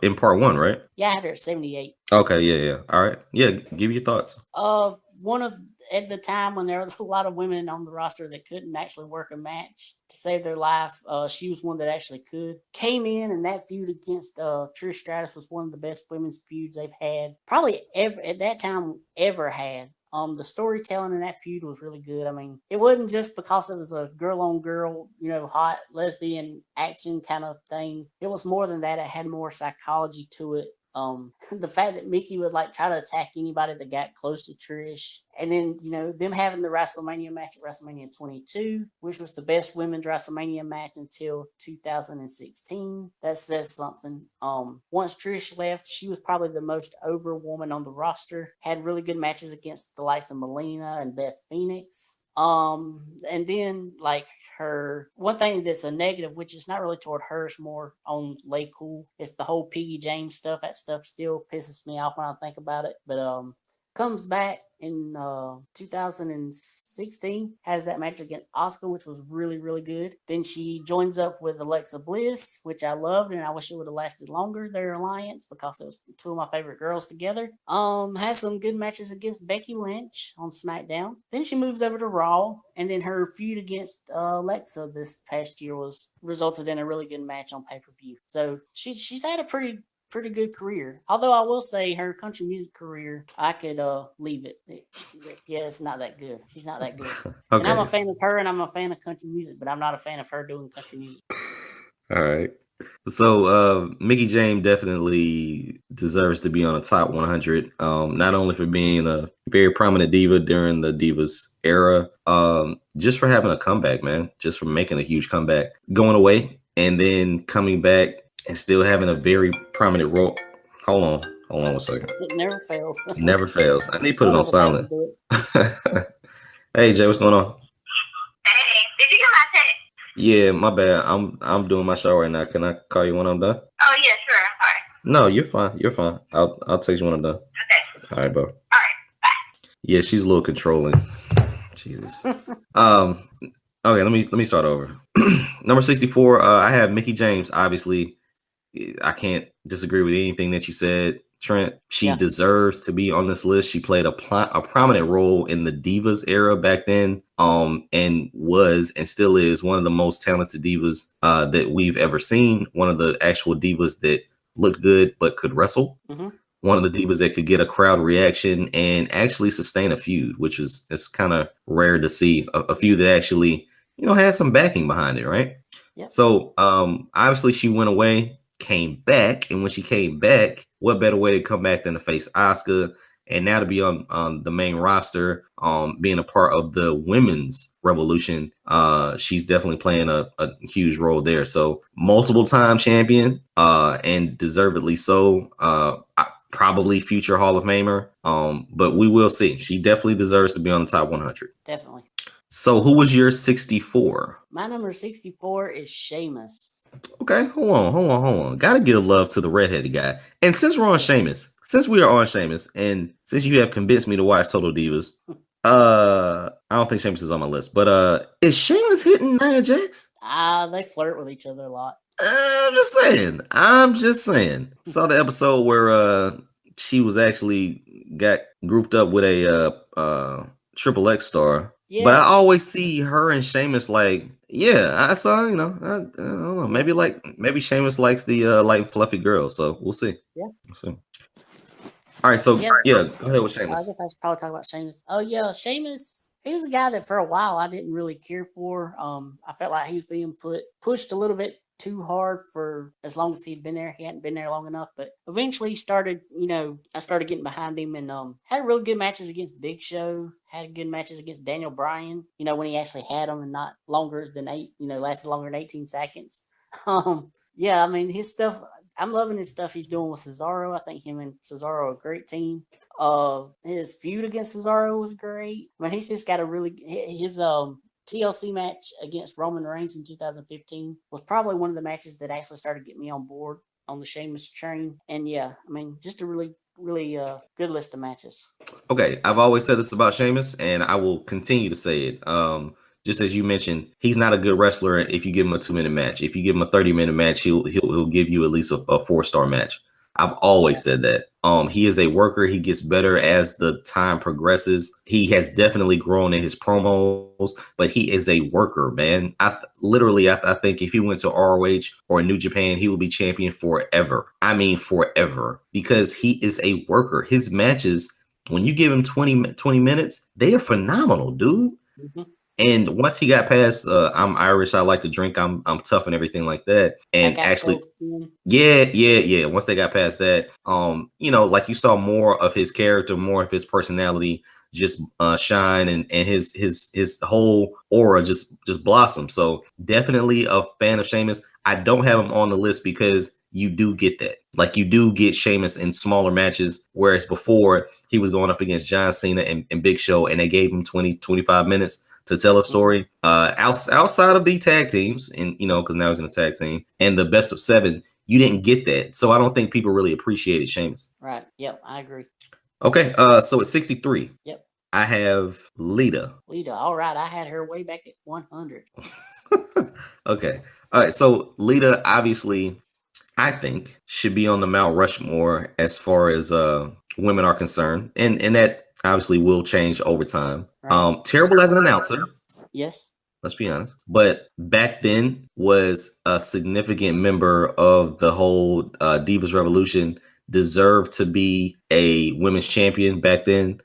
in part 1, right? Yeah, I had her at 78. Okay, yeah. All right. Yeah, give your thoughts. One of at the time when there was a lot of women on the roster that couldn't actually work a match to save their life, she was one that actually could. Came in, and that feud against Trish Stratus was one of the best women's feuds they've had, probably ever at that time ever had. The storytelling in that feud was really good. I mean, it wasn't just because it was a girl on girl, hot lesbian action kind of thing. It was more than that. It had more psychology to it. The fact that Mickie would like try to attack anybody that got close to Trish, and then them having the WrestleMania match at WrestleMania 22, which was the best women's WrestleMania match until 2016. That says something. Once Trish left, she was probably the most over woman on the roster. Had really good matches against the likes of Melina and Beth Phoenix. And then like her one thing that's a negative, which is not really toward her, it's more on Lay Cool. It's the whole Piggy James stuff. That stuff still pisses me off when I think about it. But comes back in 2016, has that match against Asuka, which was really, really good. Then she joins up with Alexa Bliss, which I loved, and I wish it would have lasted longer, their alliance, because it was two of my favorite girls together. Has some good matches against Becky Lynch on SmackDown. Then she moves over to Raw, and then her feud against Alexa this past year resulted in a really good match on pay-per-view. So she's had a pretty good career. Although I will say her country music career, I could leave it. It's not that good. She's not that good. Okay. And I'm a fan of her, and I'm a fan of country music, but I'm not a fan of her doing country music. All right. So Mickie James definitely deserves to be on the top 100. Not only for being a very prominent diva during the Divas era, just for having a comeback, man. Just for making a huge comeback, going away and then coming back and still having a very prominent role. Hold on 1 second. It never fails. Never fails. I need to put it on silent. Hey Jay, what's going on? Hey, did you get my text? Yeah, my bad. I'm doing my show right now. Can I call you when I'm done? Oh yeah, sure. All right. No, you're fine. You're fine. I'll text you when I'm done. Okay. All right, bro. All right. Bye. Yeah, she's a little controlling. Jesus. Okay, let me start over. Number 64, I have Mickie James. Obviously, I can't disagree with anything that you said, Trent. She deserves to be on this list. She played a prominent role in the Divas era back then, and was and still is one of the most talented divas that we've ever seen. One of the actual divas that looked good but could wrestle. Mm-hmm. One of the divas that could get a crowd reaction and actually sustain a feud, which is kind of rare to see. A feud that actually, has some backing behind it, right? Yeah. So obviously she went away, came back, and when she came back, what better way to come back than to face Asuka? and now to be on the main roster, being a part of the women's revolution, she's definitely playing a huge role there. So multiple time champion, and deservedly so. Probably future Hall of Famer, but we will see. She definitely deserves to be on the top 100. Definitely. So who was your 64? My number 64 is Sheamus. Okay, hold on. Gotta give love to the redheaded guy. And since we are on Sheamus, and since you have convinced me to watch Total Divas, I don't think Sheamus is on my list. But is Sheamus hitting Nia Jax? They flirt with each other a lot. I'm just saying. Saw the episode where she was actually got grouped up with a Triple X star. Yeah. But I always see her and Sheamus like, yeah, I saw, I don't know, maybe Sheamus likes the light and fluffy girls, so we'll see. Yeah. We'll see. All right, so go ahead with Sheamus. I guess I should probably talk about Sheamus. Oh yeah, Sheamus. He's the guy that for a while I didn't really care for. I felt like he was being pushed a little bit too hard for as long as he'd been there. He hadn't been there long enough, but eventually he started, I started getting behind him and had really good matches against Big Show, had good matches against Daniel Bryan, when he actually had them and not longer than lasted longer than 18 seconds. Yeah, I mean, his stuff, I'm loving his stuff he's doing with Cesaro. I think him and Cesaro are a great team. His feud against Cesaro was great. I mean, he's just got his TLC match against Roman Reigns in 2015 was probably one of the matches that actually started getting me on board on the Sheamus train. And yeah, I mean, just a really good list of matches. Okay, I've always said this about Sheamus, and I will continue to say it. Just as you mentioned, he's not a good wrestler if you give him a 2-minute match. If you give him a 30-minute match, he'll give you at least a 4-star match. I've always said that. He is a worker. He gets better as the time progresses. He has definitely grown in his promos, but he is a worker, man. I think if he went to ROH or New Japan, he would be champion forever. I mean, forever, because he is a worker. His matches, when you give him 20 minutes, they are phenomenal, dude. Mm-hmm. And once he got past, I'm Irish, I like to drink, I'm tough and everything like that. And actually, yeah. Once they got past that, like you saw more of his character, more of his personality just shine, and his whole aura just blossom. So definitely a fan of Sheamus. I don't have him on the list because you do get that. Like, you do get Sheamus in smaller matches, whereas before he was going up against John Cena and Big Show, and they gave him 20-25 minutes to tell a story outside of the tag teams, and because now he's in a tag team and the best of 7, you didn't get that. So I don't think people really appreciated Sheamus. Right. Yep, I agree. Okay, so at 63, yep, I have Lita. All right, I had her way back at 100. Okay, all right, so Lita obviously, I think, should be on the Mount Rushmore as far as women are concerned, and that obviously will change over time. Right. Terrible as an announcer. Yes. Let's be honest. But back then was a significant member of the whole Divas Revolution. Deserved to be a women's champion back then.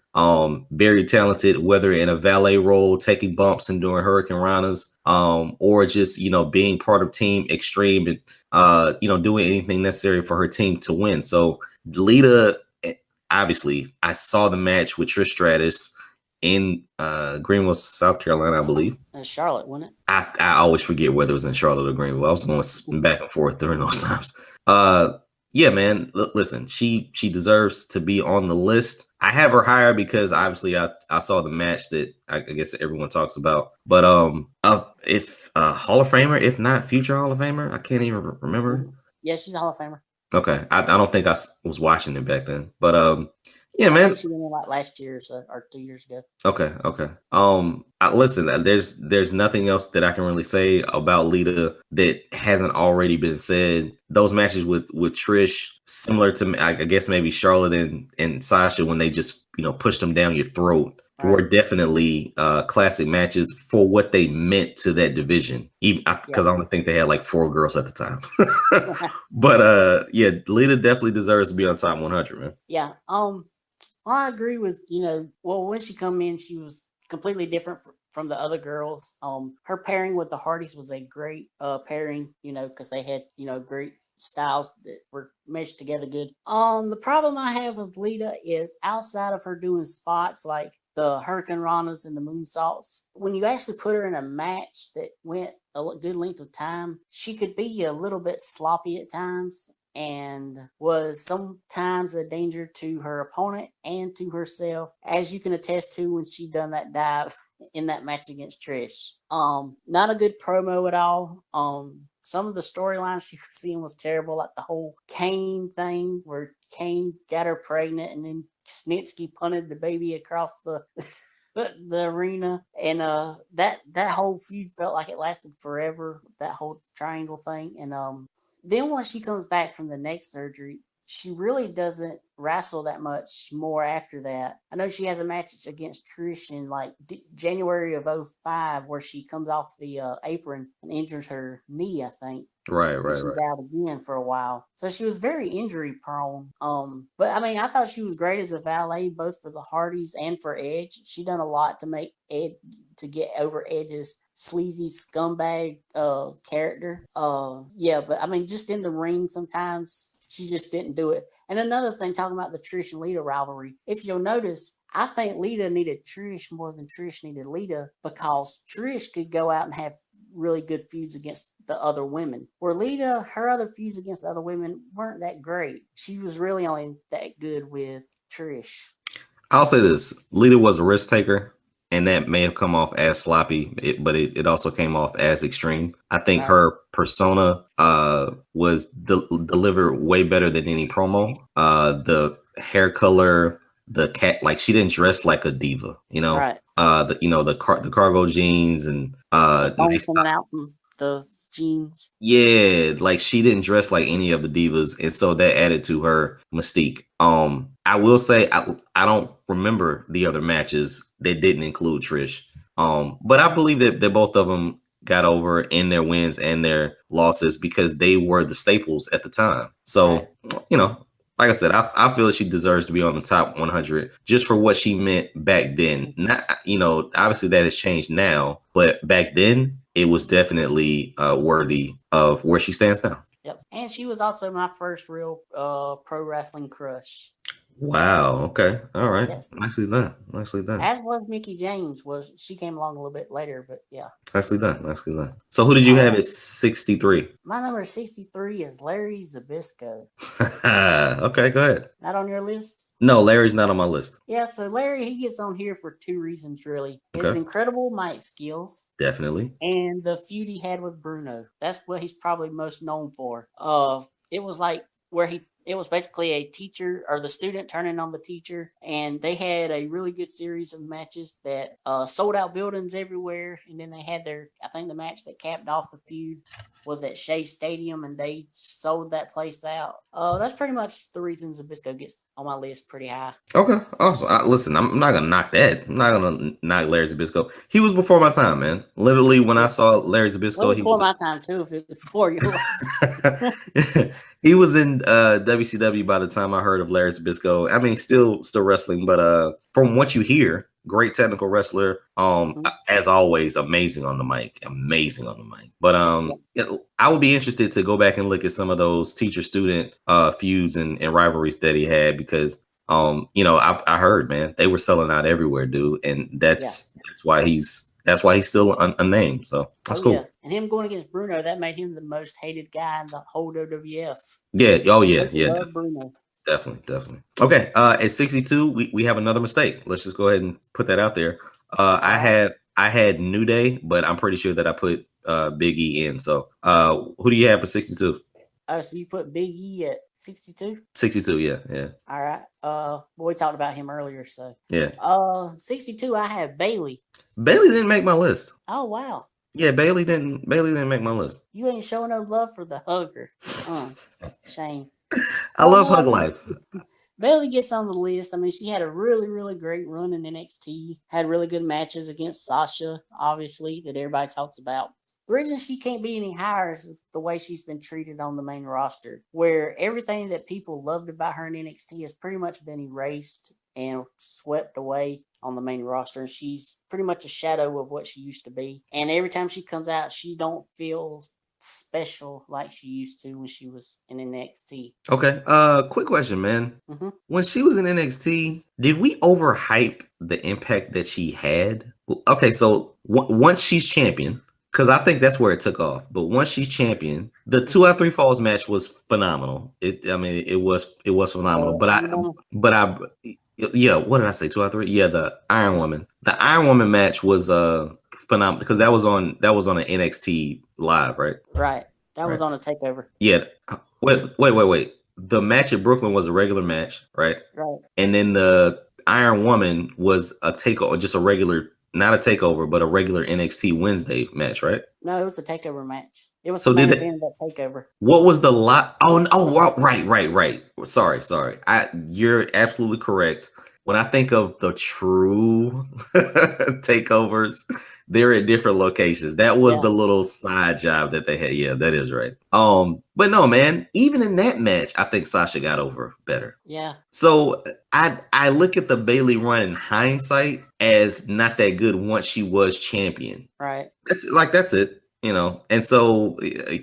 Very talented, whether in a valet role, taking bumps and doing Hurricane Ranas, or just, being part of Team Extreme and, doing anything necessary for her team to win. So Lita, obviously, I saw the match with Trish Stratus in Greenville, South Carolina, I believe. Charlotte, wasn't it? I always forget whether it was in Charlotte or Greenville. I was going back and forth during those times. Yeah, man. Listen, she deserves to be on the list. I have her higher because obviously I saw the match that I guess everyone talks about. But if Hall of Famer, if not future Hall of Famer, I can't even remember. Yeah, she's a Hall of Famer. Okay, I don't think I was watching it back then, but yeah, man. I think she went in like last year or 2 years ago. Okay. Listen, there's nothing else that I can really say about Lita that hasn't already been said. Those matches with Trish, similar to, I guess, maybe Charlotte and Sasha, when they just pushed them down your throat, were definitely classic matches for what they meant to that division. Even because I only think they had like 4 girls at the time. But yeah, Lita definitely deserves to be on top 100, man. Yeah. Well, I agree with, when she come in, she was completely different from the other girls. Her pairing with the Hardys was a great pairing, because they had, great styles that were meshed together good. The problem I have with Lita is outside of her doing spots like the Hurricane Ranas and the moonsaults, when you actually put her in a match that went a good length of time, she could be a little bit sloppy at times and was sometimes a danger to her opponent and to herself, as you can attest to when she done that dive in that match against Trish. Not a good promo at all. Some of the storylines she was seeing was terrible, like the whole Kane thing where Kane got her pregnant and then Snitsky punted the baby across the the arena, and that whole feud felt like it lasted forever. That whole triangle thing, and then when she comes back from the neck surgery, she really doesn't wrestle that much more after that. I know she has a match against Trish in like January of 05 where she comes off the apron and injures her knee, I think. Right. She's out again for a while. So she was very injury prone. But I mean, I thought she was great as a valet, both for the Hardys and for Edge. She done a lot to make Ed to get over Edge's sleazy scumbag character. Yeah, but I mean, just in the ring sometimes she just didn't do it. And another thing, talking about the Trish and Lita rivalry, if you'll notice, I think Lita needed Trish more than Trish needed Lita, because Trish could go out and have really good feuds against the other women. Where Lita, her other feuds against the other women weren't that great. She was really only that good with Trish. I'll say this: Lita was a risk taker, and that may have come off as sloppy, but it also came off as extreme. I think her persona was delivered way better than any promo. The hair color, the cat, like she didn't dress like a diva, you know. Right. The cargo jeans and the foam coming out from the jeans. Yeah, like she didn't dress like any of the divas, and so that added to her mystique. I will say I don't remember the other matches that didn't include Trish. But I believe that both of them got over in their wins and their losses because they were the staples at the time. So, you know, like I said, I feel she deserves to be on the top 100 just for what she meant back then. Not, you know, obviously that has changed now, but back then it was definitely worthy of where she stands now. Yep. And she was also my first real pro wrestling crush. Wow. Okay. All right. Yes. Nicely done. Nicely done. As was Mickie James. She came along a little bit later, but yeah. Nicely done. Nicely done. So who did you have at 63? My number 63 is Larry Zbyszko. Okay, go ahead. Not on your list? No, Larry's not on my list. Yeah, so Larry, he gets on here for two reasons, really. His incredible mic skills. Definitely. And the feud he had with Bruno. That's what he's probably most known for. It was like where it was basically a teacher or the student turning on the teacher, and they had a really good series of matches that sold out buildings everywhere. And then they had I think the match that capped off the feud was at Shea Stadium, and they sold that place out. That's pretty much the reason Zbyszko gets on my list pretty high. Okay, awesome. Listen, I'm not gonna knock that. I'm not gonna knock Larry Zbyszko. He was before my time, man. Literally, when I saw Larry Zbyszko, he was before my time too. If it was before you, he was in WCW by the time I heard of Larry Zbyszko. I mean, still wrestling, but from what you hear, great technical wrestler. As always, amazing on the mic. But I would be interested to go back and look at some of those teacher-student feuds and rivalries that he had because you know, I heard, man, they were selling out everywhere, dude, and that's why he's still unnamed. So that's cool. Yeah. And him going against Bruno, that made him the most hated guy in the whole WWF. Yeah. Oh yeah. Definitely. Bruno. Definitely. Okay. At 62, we have another mistake. Let's just go ahead and put that out there. I had New Day, but I'm pretty sure that I put Big E in. So who do you have for 62? Oh, so you put Big E at 62? 62, yeah. All right. We talked about him earlier, so yeah. 62, I have Bailey. Bailey didn't make my list. Oh wow. Yeah, Bailey didn't make my list. You ain't showing no love for the hugger. Shame. I love Hug Life. Bailey gets on the list. I mean, she had a really, really great run in NXT. Had really good matches against Sasha, obviously, that everybody talks about. The reason she can't be any higher is the way she's been treated on the main roster, where everything that people loved about her in NXT has pretty much been erased and swept away on the main roster. And she's pretty much a shadow of what she used to be. And every time she comes out, she don't feel special like she used to when she was in NXT. Okay. Quick question, man. Hmm. When she was in NXT, did we overhype the impact that she had? Okay, so once she's champion, because I think that's where it took off. But once she's champion, the 2 out of 3 falls match was phenomenal. I mean, it was phenomenal. Yeah. What did I say? 2 out of 3. Yeah, the Iron Woman. The Iron Woman match was phenomenal because that was on an NXT live, right? Right. That was Right. on a takeover. Yeah. Wait. The match at Brooklyn was a regular match, right? Right. And then the Iron Woman was a takeover, just a regular, not a takeover, but a regular NXT Wednesday match, right? No, it was a takeover match. It was So the main did event of that takeover. what was the lot? Right. Sorry. You're absolutely correct. When I think of the true takeovers, they're at different locations. That was Yeah. the little side job that they had. Yeah, that is right. But no, man, even in that match, I think Sasha got over better. Yeah. So I look at the Bayley run in hindsight as not that good once she was champion. Right. That's it. And so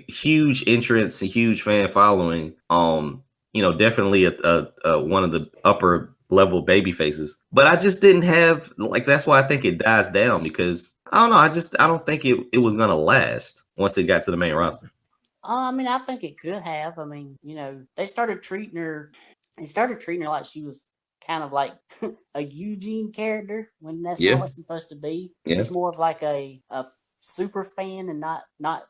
huge entrance, a huge fan following. Definitely a one of the upper level baby faces. But I just didn't have that's why I think it dies down because I don't know. I don't think it was gonna last once it got to the main roster. I mean, I think it could have. I mean, they started treating her. They started treating her like she was kind of like a Eugene character when that's not what she's supposed to be. Yeah. She's more of like a super fan and not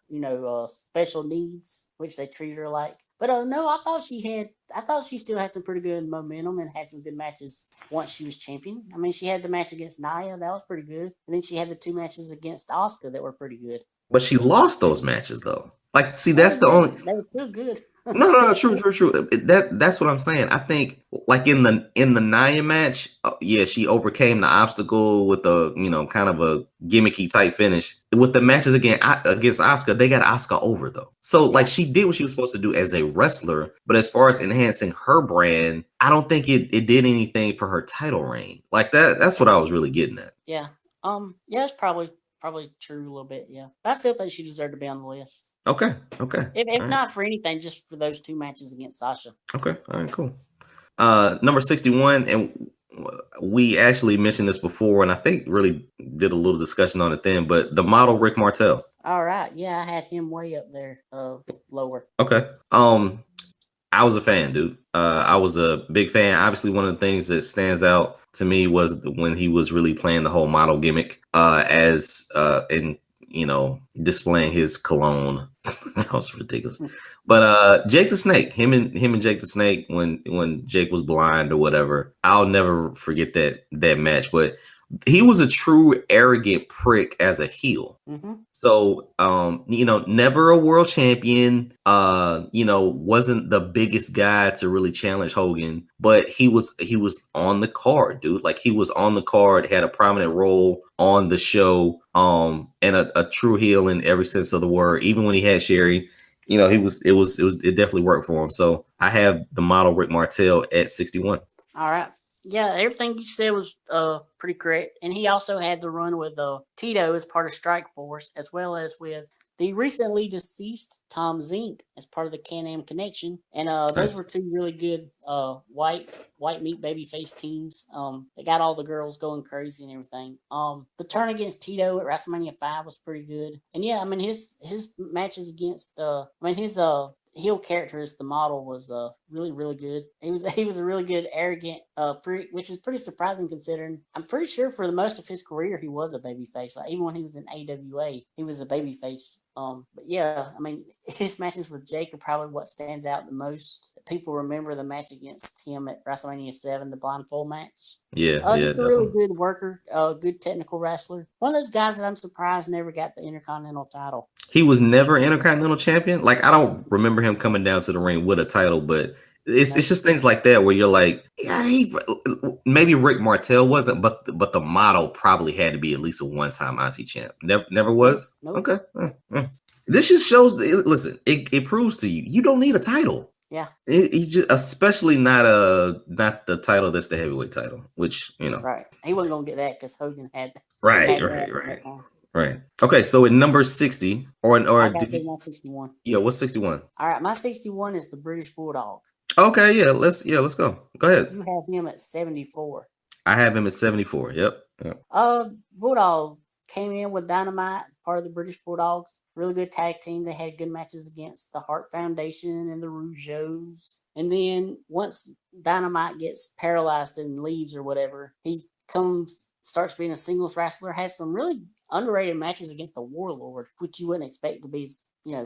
special needs, which they treat her like. But no, I thought she still had some pretty good momentum and had some good matches once she was champion. I mean, she had the match against Nia, that was pretty good. And then she had the 2 matches against Asuka that were pretty good. But she lost those matches though. That's the only. They were still good. No, true. That's what I'm saying. I think in the Nia match, yeah, she overcame the obstacle with a kind of a gimmicky type finish. With the matches against Asuka, they got Asuka over though. So she did what she was supposed to do as a wrestler, but as far as enhancing her brand, I don't think it did anything for her title reign. That's what I was really getting at. Yeah. Yeah, it's probably true a little bit, yeah. But I still think she deserved to be on the list. Okay. If not for anything, just for those 2 matches against Sasha. Okay. All right, cool. Number 61, and we actually mentioned this before, and I think really did a little discussion on it then, but the model Rick Martel. All right. Yeah, I had him way up there, lower. Okay. I was a fan, dude. I was a big fan. Obviously, one of the things that stands out to me was when he was really playing the whole model gimmick, displaying his cologne. That was ridiculous. But Jake the Snake, him and Jake the Snake, when Jake was blind or whatever, I'll never forget that match. But he was a true arrogant prick as a heel. Mm-hmm. So, never a world champion, wasn't the biggest guy to really challenge Hogan, but he was on the card, dude. He was on the card, had a prominent role on the show, and a true heel in every sense of the word. Even when he had Sherry, it definitely worked for him. So I have the model Rick Martel at 61. All right. Yeah, everything you said was pretty correct. And he also had the run with Tito as part of Strike Force, as well as with the recently deceased Tom Zink as part of the Can-Am Connection. And those were 2 really good white meat babyface teams. They got all the girls going crazy and everything. The turn against Tito at WrestleMania 5 was pretty good. And yeah, I mean his matches against his heel character as the model was really, really good. He was a really good arrogant prick, which is pretty surprising considering I'm pretty sure for the most of his career he was a babyface. Even when he was in AWA, he was a babyface. But yeah, I mean his matches with Jake are probably what stands out the most. People remember the match against him at WrestleMania 7, the blindfold match. Yeah, just a really good worker, good technical wrestler. One of those guys that I'm surprised never got the Intercontinental title. He was never Intercontinental champion. I don't remember him coming down to the ring with a title, but it's just things like that where you're like, yeah, maybe Rick Martel wasn't, but the model probably had to be at least a one-time IC champ. Never was. Nope. Okay. This just shows. Listen, it proves to you don't need a title. Yeah. Especially not the title that's the heavyweight title, which Right. He wasn't gonna get that because Hogan had. Right. Right. Okay. So at number 60, or I got did to you? do my 61. Yeah. What's 61? All right, my 61 is the British Bulldog. Okay. Let's go. Go ahead. You have him at 74. I have him at 74. Yep. Bulldog came in with Dynamite, part of the British Bulldogs. Really good tag team. They had good matches against the Hart Foundation and the Rougeaus. And then once Dynamite gets paralyzed and leaves or whatever, he starts being a singles wrestler. Has some really underrated matches against the Warlord, which you wouldn't expect to be,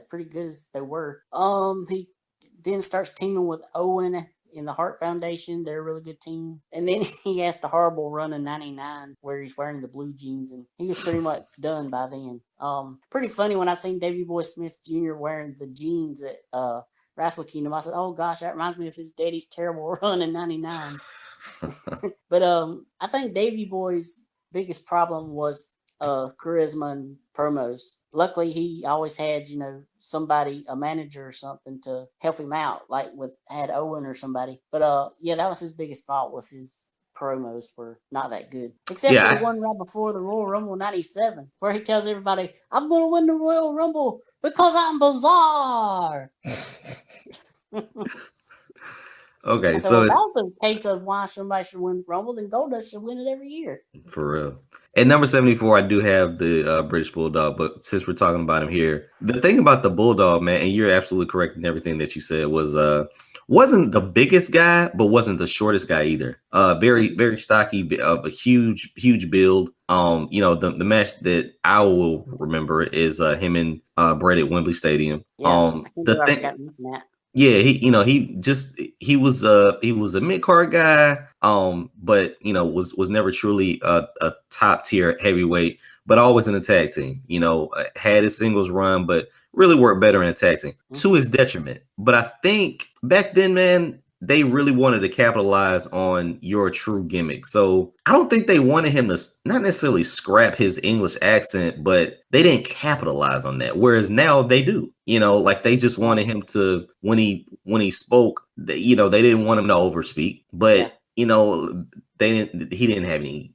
pretty good as they were. He then starts teaming with Owen in the Hart Foundation. They're a really good team. And then he has the horrible run in 99 where he's wearing the blue jeans, and he was pretty much done by then. Pretty funny when I seen Davey Boy Smith Jr. wearing the jeans at Wrestle Kingdom. I said, oh gosh, that reminds me of his daddy's terrible run in 99. But I think Davey Boy's biggest problem was charisma and promos. Luckily, he always had, somebody, a manager or something to help him out, like had Owen or somebody. But that was his biggest fault, was his promos were not that good. Except for the one right before the Royal Rumble 97, where he tells everybody, I'm going to win the Royal Rumble because I'm bizarre. Okay, so that was a case of why somebody should win the Rumble, then Goldust should win it every year. For real. At number 74, I do have the British Bulldog, but since we're talking about him here, the thing about the Bulldog, man, and you're absolutely correct in everything that you said, was wasn't the biggest guy, but wasn't the shortest guy either. Very, very stocky, a huge build. The match that I will remember is him and Bret at Wembley Stadium. Yeah, the thing. Yeah, he was a mid-card guy, but was never truly a top tier heavyweight, but always in a tag team. Had his singles run, but really worked better in a tag team to his detriment. But I think back then, man, they really wanted to capitalize on your true gimmick. So I don't think they wanted him to not necessarily scrap his English accent, but they didn't capitalize on that. Whereas now they do, like they just wanted him to, when he spoke, they didn't want him to overspeak, but he didn't have any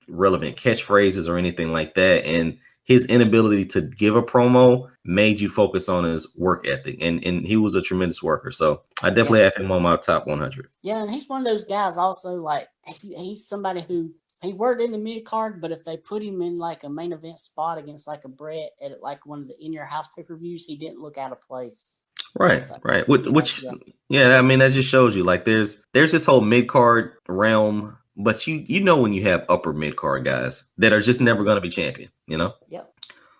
relevant catchphrases or anything like that. And his inability to give a promo made you focus on his work ethic, and he was a tremendous worker. So I definitely have him on my top 100. Yeah, and he's one of those guys also, like, he's somebody who, he worked in the mid-card, but if they put him in like a main event spot against like a Bret at like one of the In Your House pay-per-views, he didn't look out of place. Right. Which I mean, that just shows you, like, there's this whole mid-card realm, but you know when you have upper mid-card guys that are just never going to be champion, Yep.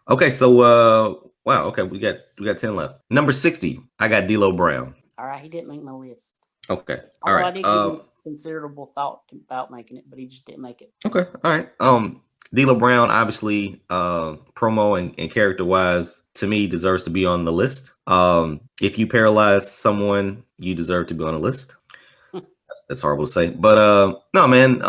Okay, so wow, okay, we got 10 left. Number 60, I got D'Lo Brown. All right, he didn't make my list. Okay, all right. I did give him considerable thought about making it, but he just didn't make it. Okay, all right. D'Lo Brown, obviously, promo and character-wise, to me, deserves to be on the list. If you paralyze someone, you deserve to be on the list. That's horrible to say, but no, man.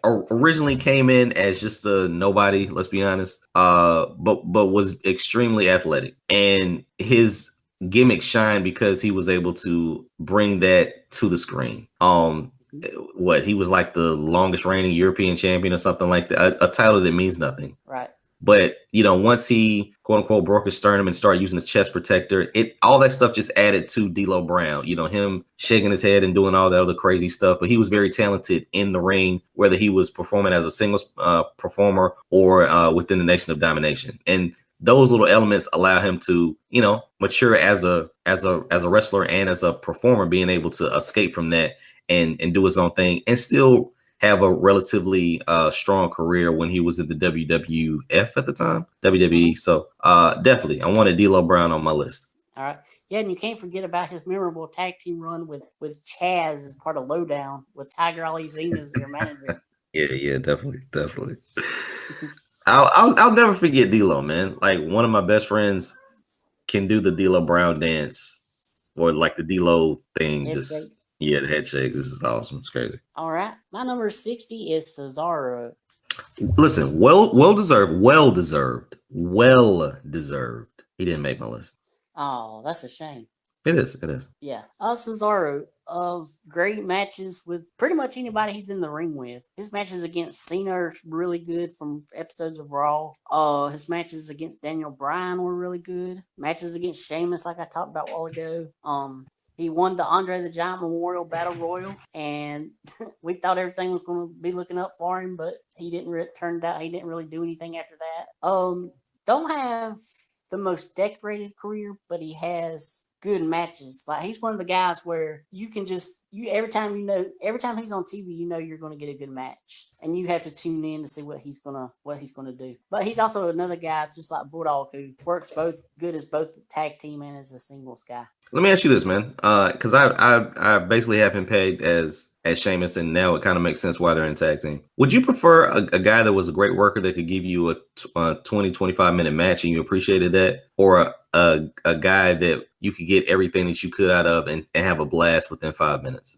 Originally came in as just a nobody. Let's be honest. But was extremely athletic, and his gimmick shined because he was able to bring that to the screen. He was like the longest reigning European champion or something like that. A title that means nothing. Right. But once he quote unquote broke his sternum and started using the chest protector, all that stuff just added to D'Lo Brown. Him shaking his head and doing all that other crazy stuff. But he was very talented in the ring, whether he was performing as a singles performer or within the Nation of Domination. And those little elements allow him to, mature as a wrestler and as a performer, being able to escape from that and do his own thing and still have a relatively strong career when he was in the WWF at the time, WWE. So definitely, I wanted D'Lo Brown on my list. All right. Yeah, and you can't forget about his memorable tag team run with Chaz as part of Lowdown, with Tiger Ali Zine as their manager. Yeah, definitely. I'll never forget D'Lo, man. Like, one of my best friends can do the D'Lo Brown dance, or like the D'Lo thing. The head shake. This is awesome. It's crazy. All right. My number 60 is Cesaro. Listen, well deserved. He didn't make my list. Oh, that's a shame. It is. Yeah. Cesaro, of great matches with pretty much anybody he's in the ring with. His matches against Cena are really good from episodes of Raw. His matches against Daniel Bryan were really good. Matches against Sheamus, like I talked about a while ago. He won the Andre the Giant Memorial Battle Royal, and we thought everything was going to be looking up for him, but he didn't. Turned out he didn't really do anything after that. Don't have the most decorated career, but he has good matches. Like he's one of the guys where you can just every time he's on TV, you're going to get a good match, and you have to tune in to see what he's gonna do. But he's also another guy just like Bulldog who works both good as both tag team and as a singles guy. Let me ask you this, man, because I basically have him pegged as Sheamus, and now it kind of makes sense why they're in tag team. Would you prefer a guy that was a great worker that could give you a 20-25 minute match and you appreciated that, or a guy that you could get everything that you could out of and have a blast within 5 minutes?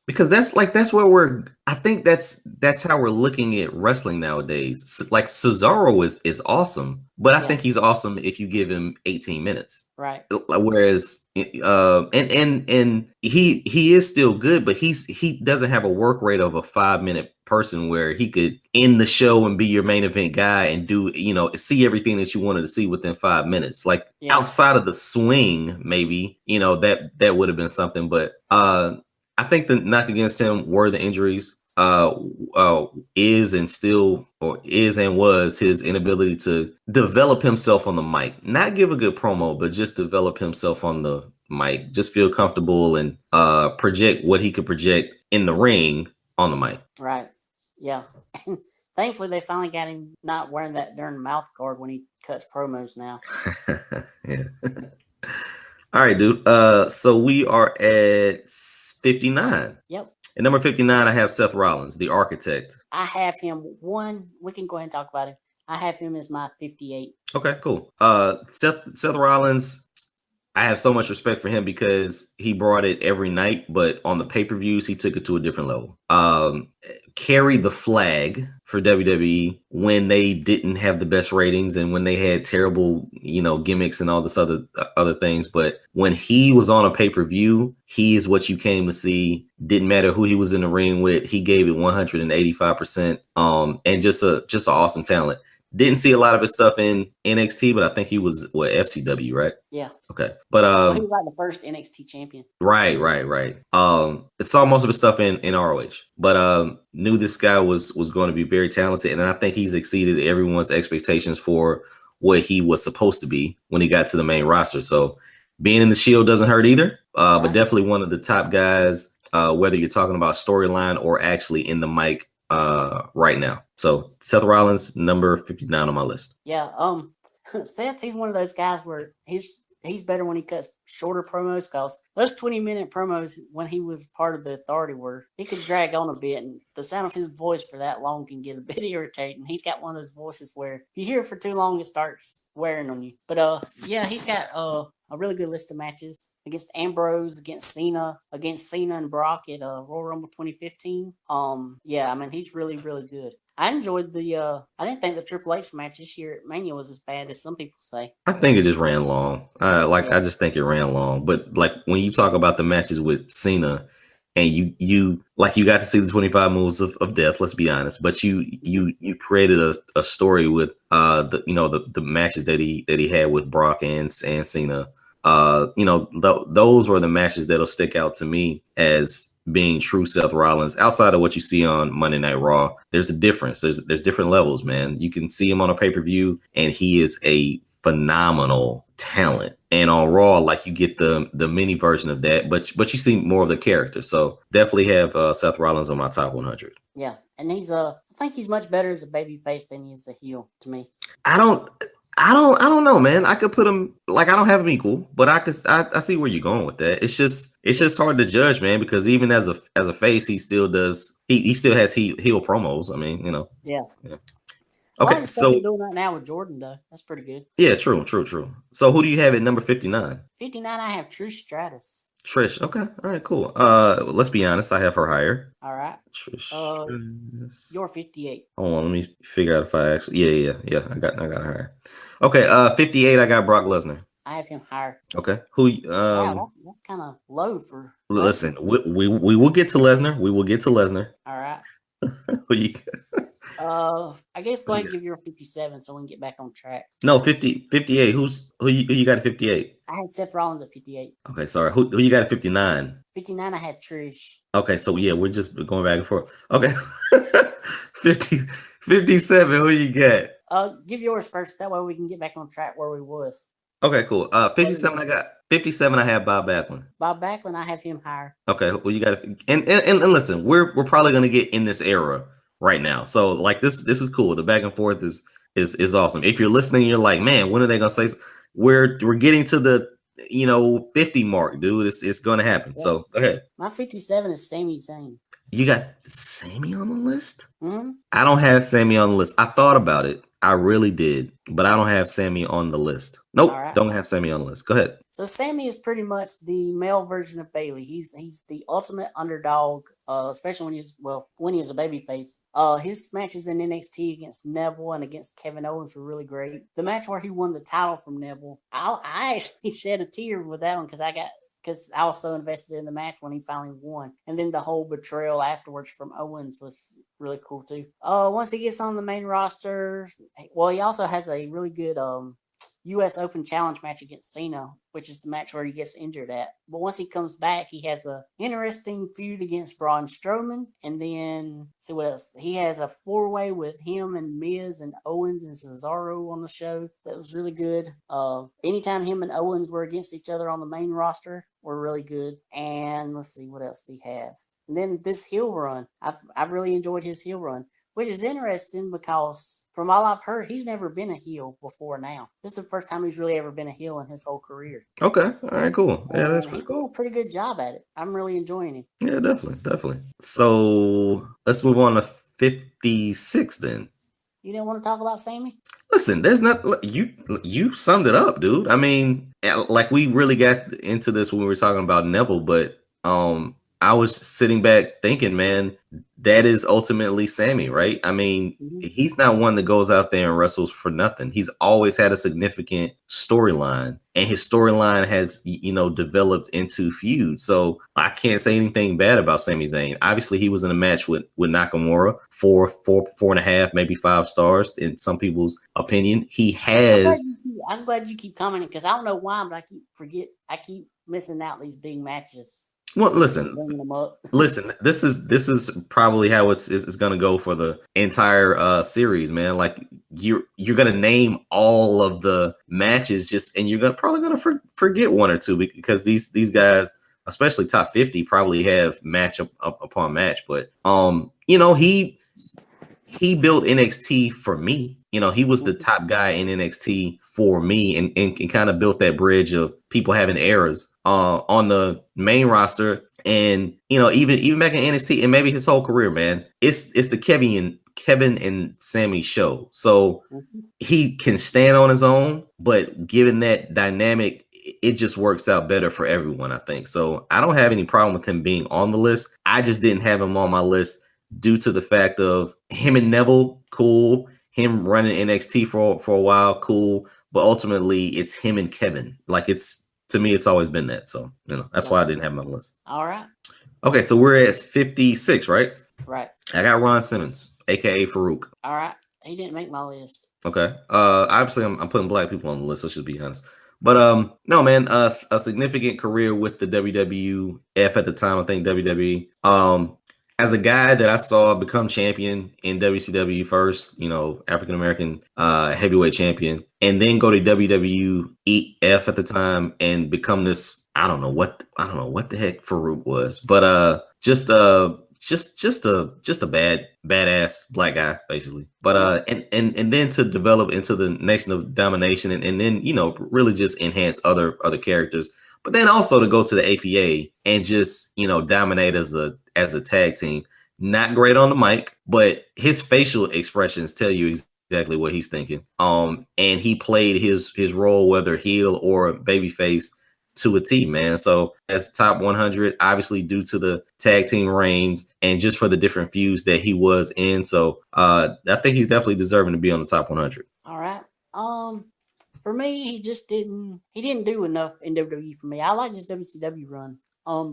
Because that's where I think that's how we're looking at wrestling nowadays. Like Cesaro is awesome, but I think he's awesome if you give him 18 minutes. Right. Whereas and he is still good, but he doesn't have a work rate of a 5 minute person where he could end the show and be your main event guy and do, see everything that you wanted to see within 5 minutes. Like outside of the swing, maybe, that would have been something. But I think the knock against him were the injuries. Is and was his inability to develop himself on the mic, not give a good promo, but just develop himself on the mic, just feel comfortable and project what he could project in the ring on the mic. Right. Yeah. Thankfully, they finally got him not wearing that darn mouth guard when he cuts promos now. Yeah. All right, dude. So we are at 59. Yep. At number 59, I have Seth Rollins, the Architect. I have him we can go ahead and talk about it. I have him as my 58. Okay, cool. Seth Rollins, I have so much respect for him because he brought it every night, but on the pay-per-views, he took it to a different level. Carried the flag for WWE when they didn't have the best ratings and when they had terrible, gimmicks and all this other things. But when he was on a pay-per-view, he is what you came to see. Didn't matter who he was in the ring with. He gave it 185%. And just an awesome talent. Didn't see a lot of his stuff in NXT, but I think he was FCW, right? Yeah. Okay. But he was like the first NXT champion. Right. Saw most of his stuff in ROH, but knew this guy was going to be very talented, and I think he's exceeded everyone's expectations for what he was supposed to be when he got to the main roster. So being in the Shield doesn't hurt either. But definitely one of the top guys, whether you're talking about storyline or actually in the mic right now. So Seth Rollins, number 59 on my list. Yeah. Seth, he's one of those guys where he's better when he cuts shorter promos, because those 20-minute promos when he was part of the Authority he could drag on a bit, and the sound of his voice for that long can get a bit irritating. He's got one of those voices where if you hear it for too long, it starts wearing on you. But he's got a really good list of matches against Ambrose, against Cena and Brock at Royal Rumble 2015. He's really, really good. I enjoyed I didn't think the Triple H match this year at Mania was as bad as some people say. I think it just ran long. I just think it ran long. But like when you talk about the matches with Cena, and you got to see the 25 moves of death. Let's be honest. But you created a story with the matches that he had with Brock and Cena. Those were the matches that'll stick out to me as being true Seth Rollins. Outside of what you see on Monday Night Raw, there's a difference. There's different levels, man. You can see him on a pay-per-view, and he is a phenomenal talent. And on Raw, you get the mini version of that, but you see more of the character. So definitely have Seth Rollins on my top 100. Yeah, and I think he's much better as a babyface than he is a heel to me. I don't know, man. I could put him I don't have him equal, but I see where you're going with that. It's just hard to judge, man, because even as a face, he still does. He still has heel promos. I mean, Yeah. Okay, so he's doing that now with Jordan, though. That's pretty good. Yeah, true. So who do you have at number 59? 59, I have Trish Stratus. Trish. Okay. All right, cool. Let's be honest. I have her higher. All right. Trish. You're 58. Hold on. Let me figure out if I actually. Yeah. I got her higher. Okay. 58. I got Brock Lesnar. I have him higher. Okay. Who? Wow, that's kind of low for. Listen, we will get to Lesnar. We will get to Lesnar. All right. Who you? I guess go ahead and give your 57 so we can get back on track. No, 58. Who you got at 58? I had Seth Rollins at 58. Okay, sorry. Who you got at 59? 59, I had Trish. Okay, so yeah, we're just going back and forth. Okay. 57. Who you got? Give yours first. That way we can get back on track where we was. Okay, cool. 57. I got 57. I have Bob Backlund. Bob Backlund, I have him higher. Okay, well you got to and listen, we're probably gonna get in this era right now. So like this is cool. The back and forth is awesome. If you're listening, you're like, man, when are they gonna say? We're getting to the 50 mark, dude. It's gonna happen. Yeah. So go ahead. My 57 is Sami Zayn. You got Sami on the list? Mm-hmm. I don't have Sami on the list. I thought about it. I really did, but I don't have Sami on the list. Nope, right. Don't have Sami on the list. Go ahead. So Sami is pretty much the male version of Bayley. He's the ultimate underdog, especially when he was a babyface. His matches in NXT against Neville and against Kevin Owens were really great. The match where he won the title from Neville, I actually shed a tear with that one because I was so invested in the match when he finally won. And then the whole betrayal afterwards from Owens was really cool too. Once he gets on the main roster, well, he also has a really good U.S. Open Challenge match against Cena, which is the match where he gets injured at. But once he comes back, he has a interesting feud against Braun Strowman. And then, see what else? He has a 4-way with him and Miz and Owens and Cesaro on the show. That was really good. Anytime him and Owens were against each other on the main roster were really good. And let's see, what else did he have? And then this heel run. I've really enjoyed his heel run. Which is interesting because from all I've heard, he's never been a heel before now. This is the first time he's really ever been a heel in his whole career. Okay. All right, cool. Yeah, that's he's doing a pretty good job at it. I'm really enjoying him. Yeah, definitely. So let's move on to 56 then. You didn't want to talk about Sami? Listen, there's not you summed it up, dude. I mean, like we really got into this when we were talking about Neville, but I was sitting back thinking, man, that is ultimately Sami, right? I mean, he's not one that goes out there and wrestles for nothing. He's always had a significant storyline, and his storyline has, developed into feud. So I can't say anything bad about Sami Zayn. Obviously, he was in a match with Nakamura, 4.5, maybe 5 stars in some people's opinion. He has. I'm glad you keep commenting because I don't know why, but I keep missing out these big matches. Well, listen. This is probably how it's going to go for the entire series, man. Like you're going to name all of the matches, and you're probably going to forget one or two because these guys, especially top 50, probably have match upon match. But he built NXT for me. He was the top guy in NXT for me and kind of built that bridge of people having eras on the main roster. And, even back in NXT and maybe his whole career, man, it's the Kevin and Sami show. So he can stand on his own, but given that dynamic, it just works out better for everyone, I think. So I don't have any problem with him being on the list. I just didn't have him on my list due to the fact of him and Neville, cool. Him running NXT for a while, cool. But ultimately, it's him and Kevin. Like to me, it's always been that. So that's why I didn't have him on the list. All right. Okay, so we're at 56, right? Right. I got Ron Simmons, aka Farouk. All right. He didn't make my list. Okay. Obviously, I'm putting black people on the list. Let's just be honest. But no, man, a significant career with the WWF at the time. I think WWE. As a guy that I saw become champion in WCW first, African American heavyweight champion, and then go to WWE-F at the time and become this. I don't know what the heck Farouk was, but just a badass black guy basically. But and then to develop into the Nation of Domination and then really just enhance other characters. But then also to go to the APA and just, dominate as a tag team. Not great on the mic, but his facial expressions tell you exactly what he's thinking. And he played his role, whether heel or babyface, to a T, man. So as top 100, obviously due to the tag team reigns and just for the different feuds that he was in. So I think he's definitely deserving to be on the top 100. All right. For me, he didn't do enough in WWE for me. I like his WCW run. I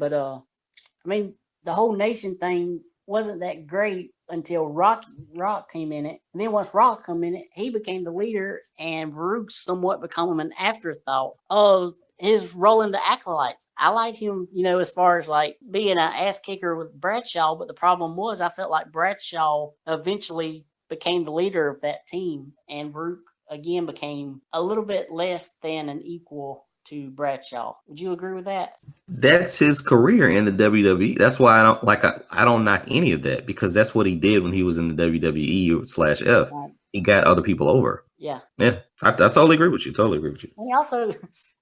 mean, the whole nation thing wasn't that great until Rock came in it. And then once Rock come in it, he became the leader and Farouk somewhat became an afterthought. His role in the acolytes. I like him, as far as like being an ass kicker with Bradshaw, but the problem was I felt like Bradshaw eventually became the leader of that team and Farouk again became a little bit less than an equal to Bradshaw. Would you agree with that? That's his career in the WWE. That's why I don't knock any of that because that's what he did when he was in the WWE/F. He got other people over. Yeah. Yeah. I totally agree with you. Totally agree with you. And he also,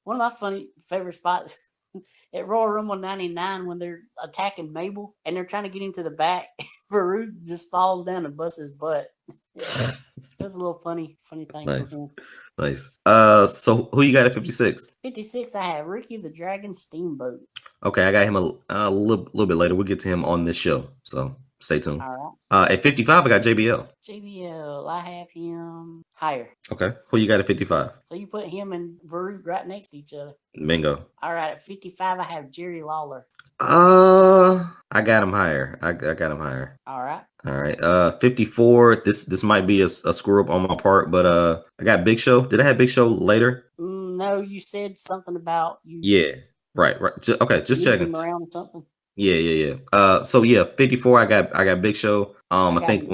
one of my favorite spots at Royal Rumble 99 when they're attacking Mabel and they're trying to get him to the back. Farouk just falls down and busts his butt. Yeah. That's a little funny thing Nice. for him. Nice. So who you got at 56? 56, I have Ricky the Dragon Steamboat. Okay, I got him a little bit later. We'll get to him on this show, so stay tuned. All right. At 55, I got JBL. JBL, I have him higher. Okay, who you got at 55? So you put him and Farouk right next to each other. Bingo. All right, at 55, I have Jerry Lawler. I got him higher. I got him higher. All right. All right. 54. This might be a screw up on my part, but I got Big Show. Did I have Big Show later? No, you said something about you. Yeah. Right. Okay. Just checking. Him around or something. Yeah. So yeah, 54. I got Big Show. I think.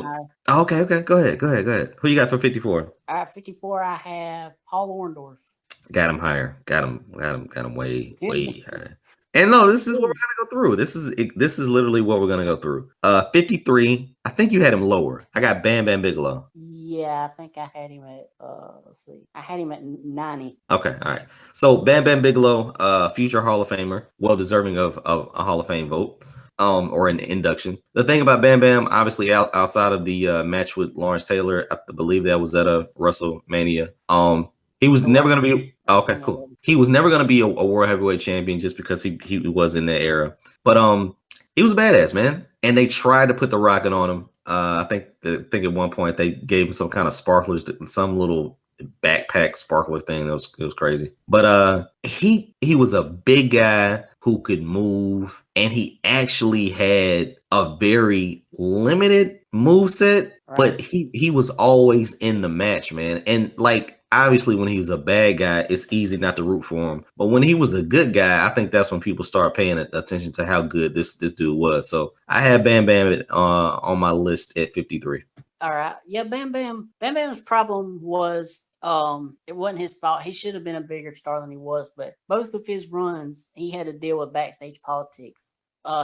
Okay. Go ahead. Who you got for 54? All right, 54. I have Paul Orndorff. Got him higher. Got him way higher. And no, this is what we're gonna go through. This is literally what we're gonna go through. 53. I think you had him lower. I got Bam Bam Bigelow. Yeah, I think I had him at let's see. I had him at 90. Okay, all right. So Bam Bam Bigelow, future Hall of Famer, well deserving of a Hall of Fame vote. Or an induction. The thing about Bam Bam, obviously outside of the match with Lawrence Taylor, I believe that was at a WrestleMania. He was never going to be okay. Cool. He was never going to be a world heavyweight champion just because he was in that era. But he was a badass, man. And they tried to put the rocket on him. I think at one point they gave him some kind of sparklers, some little backpack sparkler thing. It was crazy. But he was a big guy who could move, and he actually had a very limited moveset, but he was always in the match, man. And like obviously when he's a bad guy, it's easy not to root for him. But when he was a good guy, I think that's when people start paying attention to how good this dude was. So I had Bam Bam on my list at 53. All right. Yeah, Bam Bam's problem was it wasn't his fault. He should have been a bigger star than he was, but both of his runs, he had to deal with backstage politics.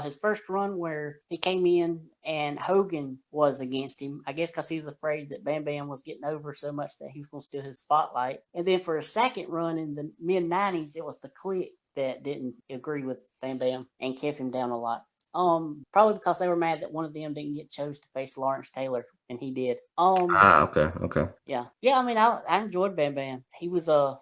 His first run where he came in and Hogan was against him, I guess because he was afraid that Bam Bam was getting over so much that he was going to steal his spotlight. And then for a second run in the mid-90s, it was the Clique that didn't agree with Bam Bam and kept him down a lot. Probably because they were mad that one of them didn't get chose to face Lawrence Taylor, and he did. Okay. Yeah. I mean, I enjoyed Bam Bam. He was a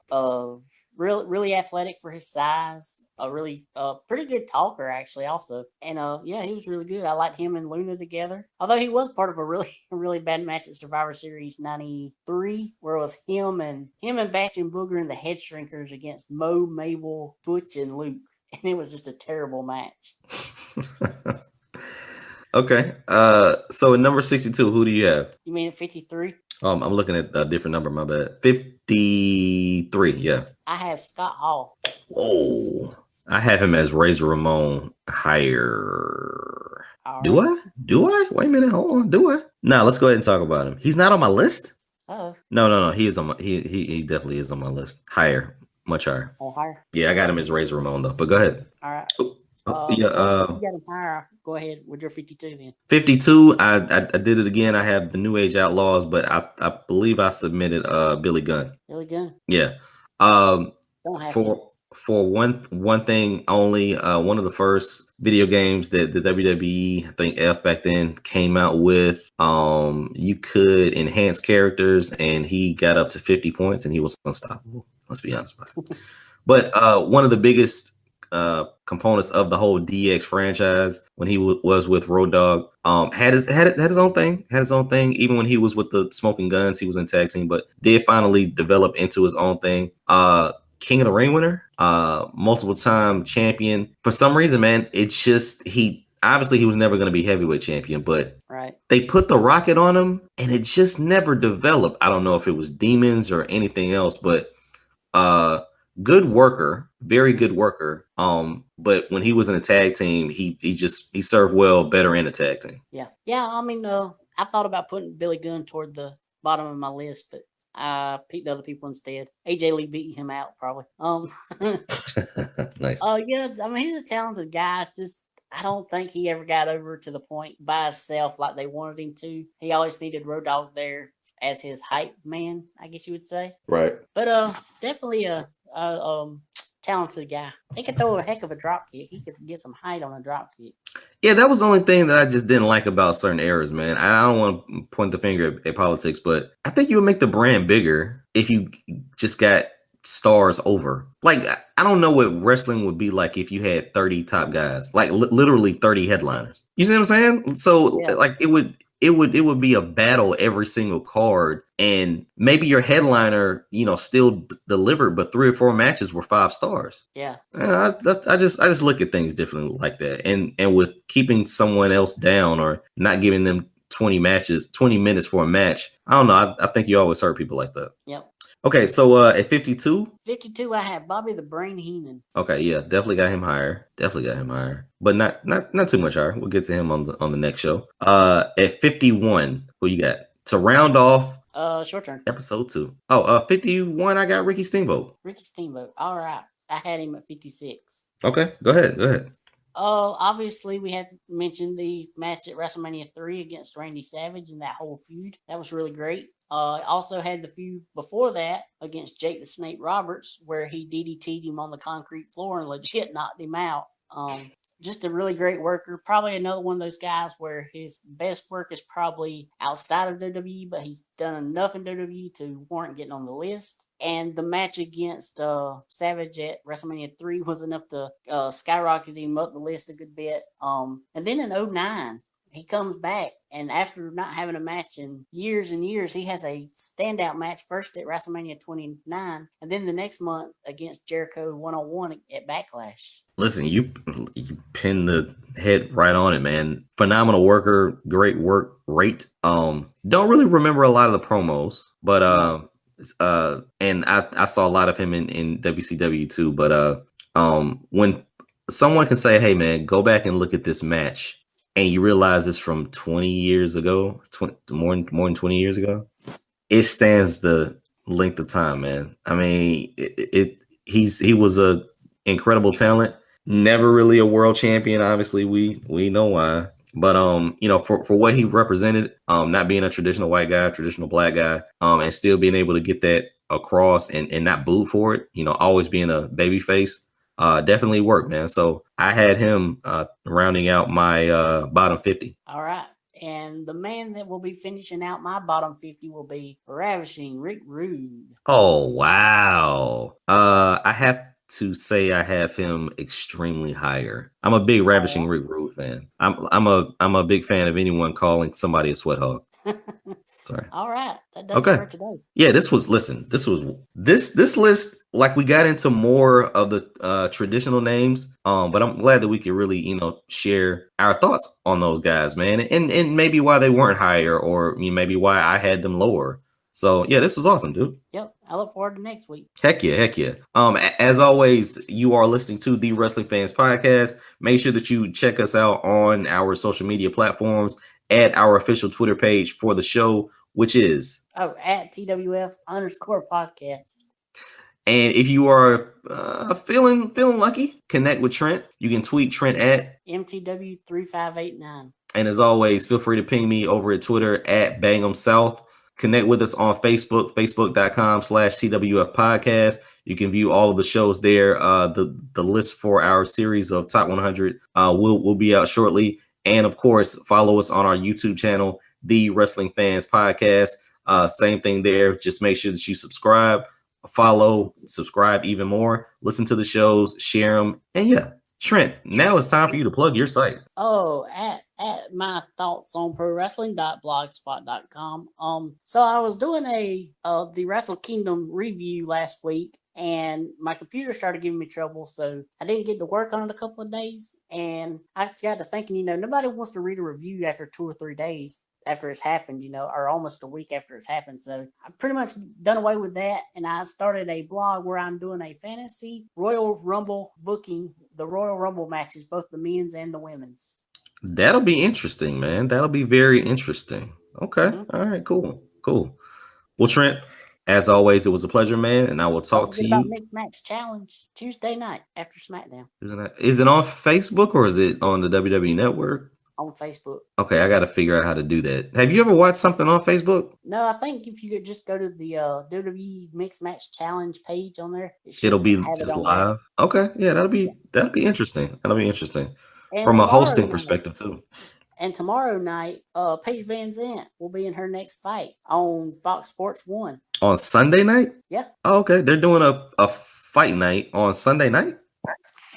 really athletic for his size. A really pretty good talker actually, also. And he was really good. I liked him and Luna together. Although he was part of a really bad match at Survivor Series '93, where it was him and Bastion Booger and the Head Shrinkers against Mo, Mabel, Butch, and Luke. And it was just a terrible match. Okay. So at number 62, who do you have? You mean at 53? I'm looking at a different number. My bad. 53. Yeah. I have Scott Hall. Whoa. I have him as Razor Ramon higher. Right. Do I? Wait a minute. Hold on. Do I? Nah, let's go ahead and talk about him. He's not on my list. Oh. No. He is on my. He definitely is on my list. Higher. Much higher. Oh, higher. Yeah, I got him as Razor Ramon though. But go ahead. All right. You got him higher. Go ahead with your 52 then. 52. I did it again. I have the New Age Outlaws, but I believe I submitted Billy Gunn. Billy Gunn. Yeah. Don't have for one thing only. One of the first video games that the WWE, I think F back then, came out with. You could enhance characters, and he got up to 50 points, and he was unstoppable. Let's be honest about it. But one of the biggest components of the whole DX franchise when he was with Road Dogg. Had his own thing, Even when he was with the Smoking Guns, he was in tag team, but did finally develop into his own thing. King of the Ring winner, multiple time champion. For some reason, man, it's just he was never going to be heavyweight champion, but they put the rocket on him and it just never developed. I don't know if it was demons or anything else, but good worker, very good worker. But when he was in a tag team, he served well better in a tag team. Yeah. I mean, I thought about putting Billy Gunn toward the bottom of my list, but I picked other people instead. AJ Lee beat him out probably. Nice. Yeah, I mean, he's a talented guy. It's just I don't think he ever got over to the point by himself like they wanted him to. He always needed Road Dogg there as his hype man, I guess you would say. Right. But definitely a talented guy. He could throw a heck of a drop kick. He could get some height on a drop kick. Yeah, that was the only thing that I just didn't like about certain eras, man. I don't want to point the finger at politics, but I think you would make the brand bigger if you just got stars over. Like, I don't know what wrestling would be like if you had 30 top guys, like literally 30 headliners. You see what I'm saying? So like it would be a battle every single card, and maybe your headliner, still delivered, but 3 or 4 matches were 5 stars. Yeah. I just look at things differently like that, and with keeping someone else down or not giving them 20 minutes for a match. I don't know. I think you always hurt people like that. Yep. Okay, so at 52? 52, I have Bobby the Brain Heenan. Okay, yeah, definitely got him higher. But not too much higher. We'll get to him on the next show. At 51, who you got? To round off Short Turn. episode 2. 51, I got Ricky Steamboat. All right. I had him at 56. Okay, go ahead. Obviously, we have to mention the match at WrestleMania 3 against Randy Savage and that whole feud. That was really great. Also had the feud before that against Jake the Snake Roberts, where he DDT'd him on the concrete floor and legit knocked him out. Just a really great worker. Probably another one of those guys where his best work is probably outside of WWE, but he's done enough in WWE to warrant getting on the list. And the match against Savage at WrestleMania 3 was enough to skyrocket him up the list a good bit. And then in 2009, he comes back, and after not having a match in years and years, he has a standout match first at WrestleMania 29, and then the next month against Jericho 101 at Backlash. Listen, you pinned the head right on it, man. Phenomenal worker, great work rate. Don't really remember a lot of the promos, but and I saw a lot of him in WCW too. But when someone can say, "Hey, man, go back and look at this match," and you realize it's from 20 years ago, more than 20 years ago, it stands the length of time, man. I mean, he was a incredible talent. Never really a world champion. Obviously, we know why. But for what he represented, not being a traditional white guy, traditional black guy, and still being able to get that across and not boo for it, always being a baby face. Definitely worked, man. So I had him rounding out my bottom 50. All right. And the man that will be finishing out my bottom 50 will be Ravishing Rick Rude. Oh, wow. I have to say I have him extremely higher. I'm a big Ravishing Rick Rude fan. I'm a big fan of anyone calling somebody a sweat hog. Sorry. All right. That does it for today. Yeah, this list, like, we got into more of the traditional names. But I'm glad that we could really, share our thoughts on those guys, man. And maybe why they weren't higher, or maybe why I had them lower. So yeah, this was awesome, dude. Yep. I look forward to next week. Heck yeah. As always, you are listening to the Wrestling Fans Podcast. Make sure that you check us out on our social media platforms, at our official Twitter page for the show, which is at TWF_podcast. And if you are feeling lucky, connect with Trent. You can tweet Trent at MTW3589. And as always, feel free to ping me over at Twitter at BangEm South. Connect with us on Facebook, facebook.com/TWF podcast. You can view all of the shows there. The list for our series of Top 100 will be out shortly. And of course, follow us on our YouTube channel, The Wrestling Fans Podcast. Same thing there. Just make sure that you subscribe. follow, subscribe even more, listen to the shows, share them, and yeah. Trent, now it's time for you to plug your site. Oh, at my thoughts on pro wrestling.blogspot.com. So I was doing the Wrestle Kingdom review last week, and my computer started giving me trouble, so I didn't get to work on it a couple of days. And I got to thinking, nobody wants to read a review after 2 or 3 days after it's happened, or almost a week after it's happened. So I pretty much done away with that, and I started a blog where I'm doing a fantasy Royal Rumble booking, the Royal Rumble matches, both the men's and the women's. That'll be interesting, man. That'll be very interesting. Okay. Mm-hmm. All right, cool. Well, Trent, as always, it was a pleasure, man, and I will talk to you. About Mixed Match Challenge Tuesday night after SmackDown. Is it on Facebook or is it on the WWE Network? On Facebook. Okay, I got to figure out how to do that. Have you ever watched something on Facebook? No, I think if you could just go to the WWE Mixed Match Challenge page on there, it'll be just live. There. Okay, yeah, that'll be interesting. That'll be interesting from a hosting perspective too. And tomorrow night, Paige Van Zandt will be in her next fight on Fox Sports 1. On Sunday night? Yeah. Oh, okay, they're doing a fight night on Sunday night?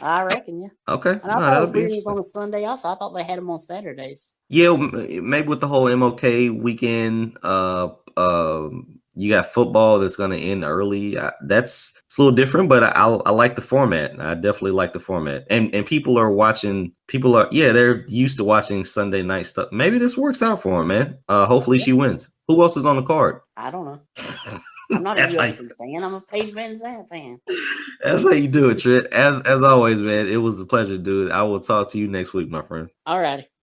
I reckon, yeah. Okay. And I thought it was on a Sunday also. I thought they had them on Saturdays. Yeah, maybe with the whole MLK weekend, you got football that's going to end early. It's a little different, but I like the format. I definitely like the format. And people are watching. They're used to watching Sunday night stuff. Maybe this works out for them, man. Hopefully she wins. Who else is on the card? I don't know. I'm not a UFC fan. I'm a Paige Van Zandt fan. That's how you do it, Trent. As always, man, it was a pleasure, dude. I will talk to you next week, my friend. All righty.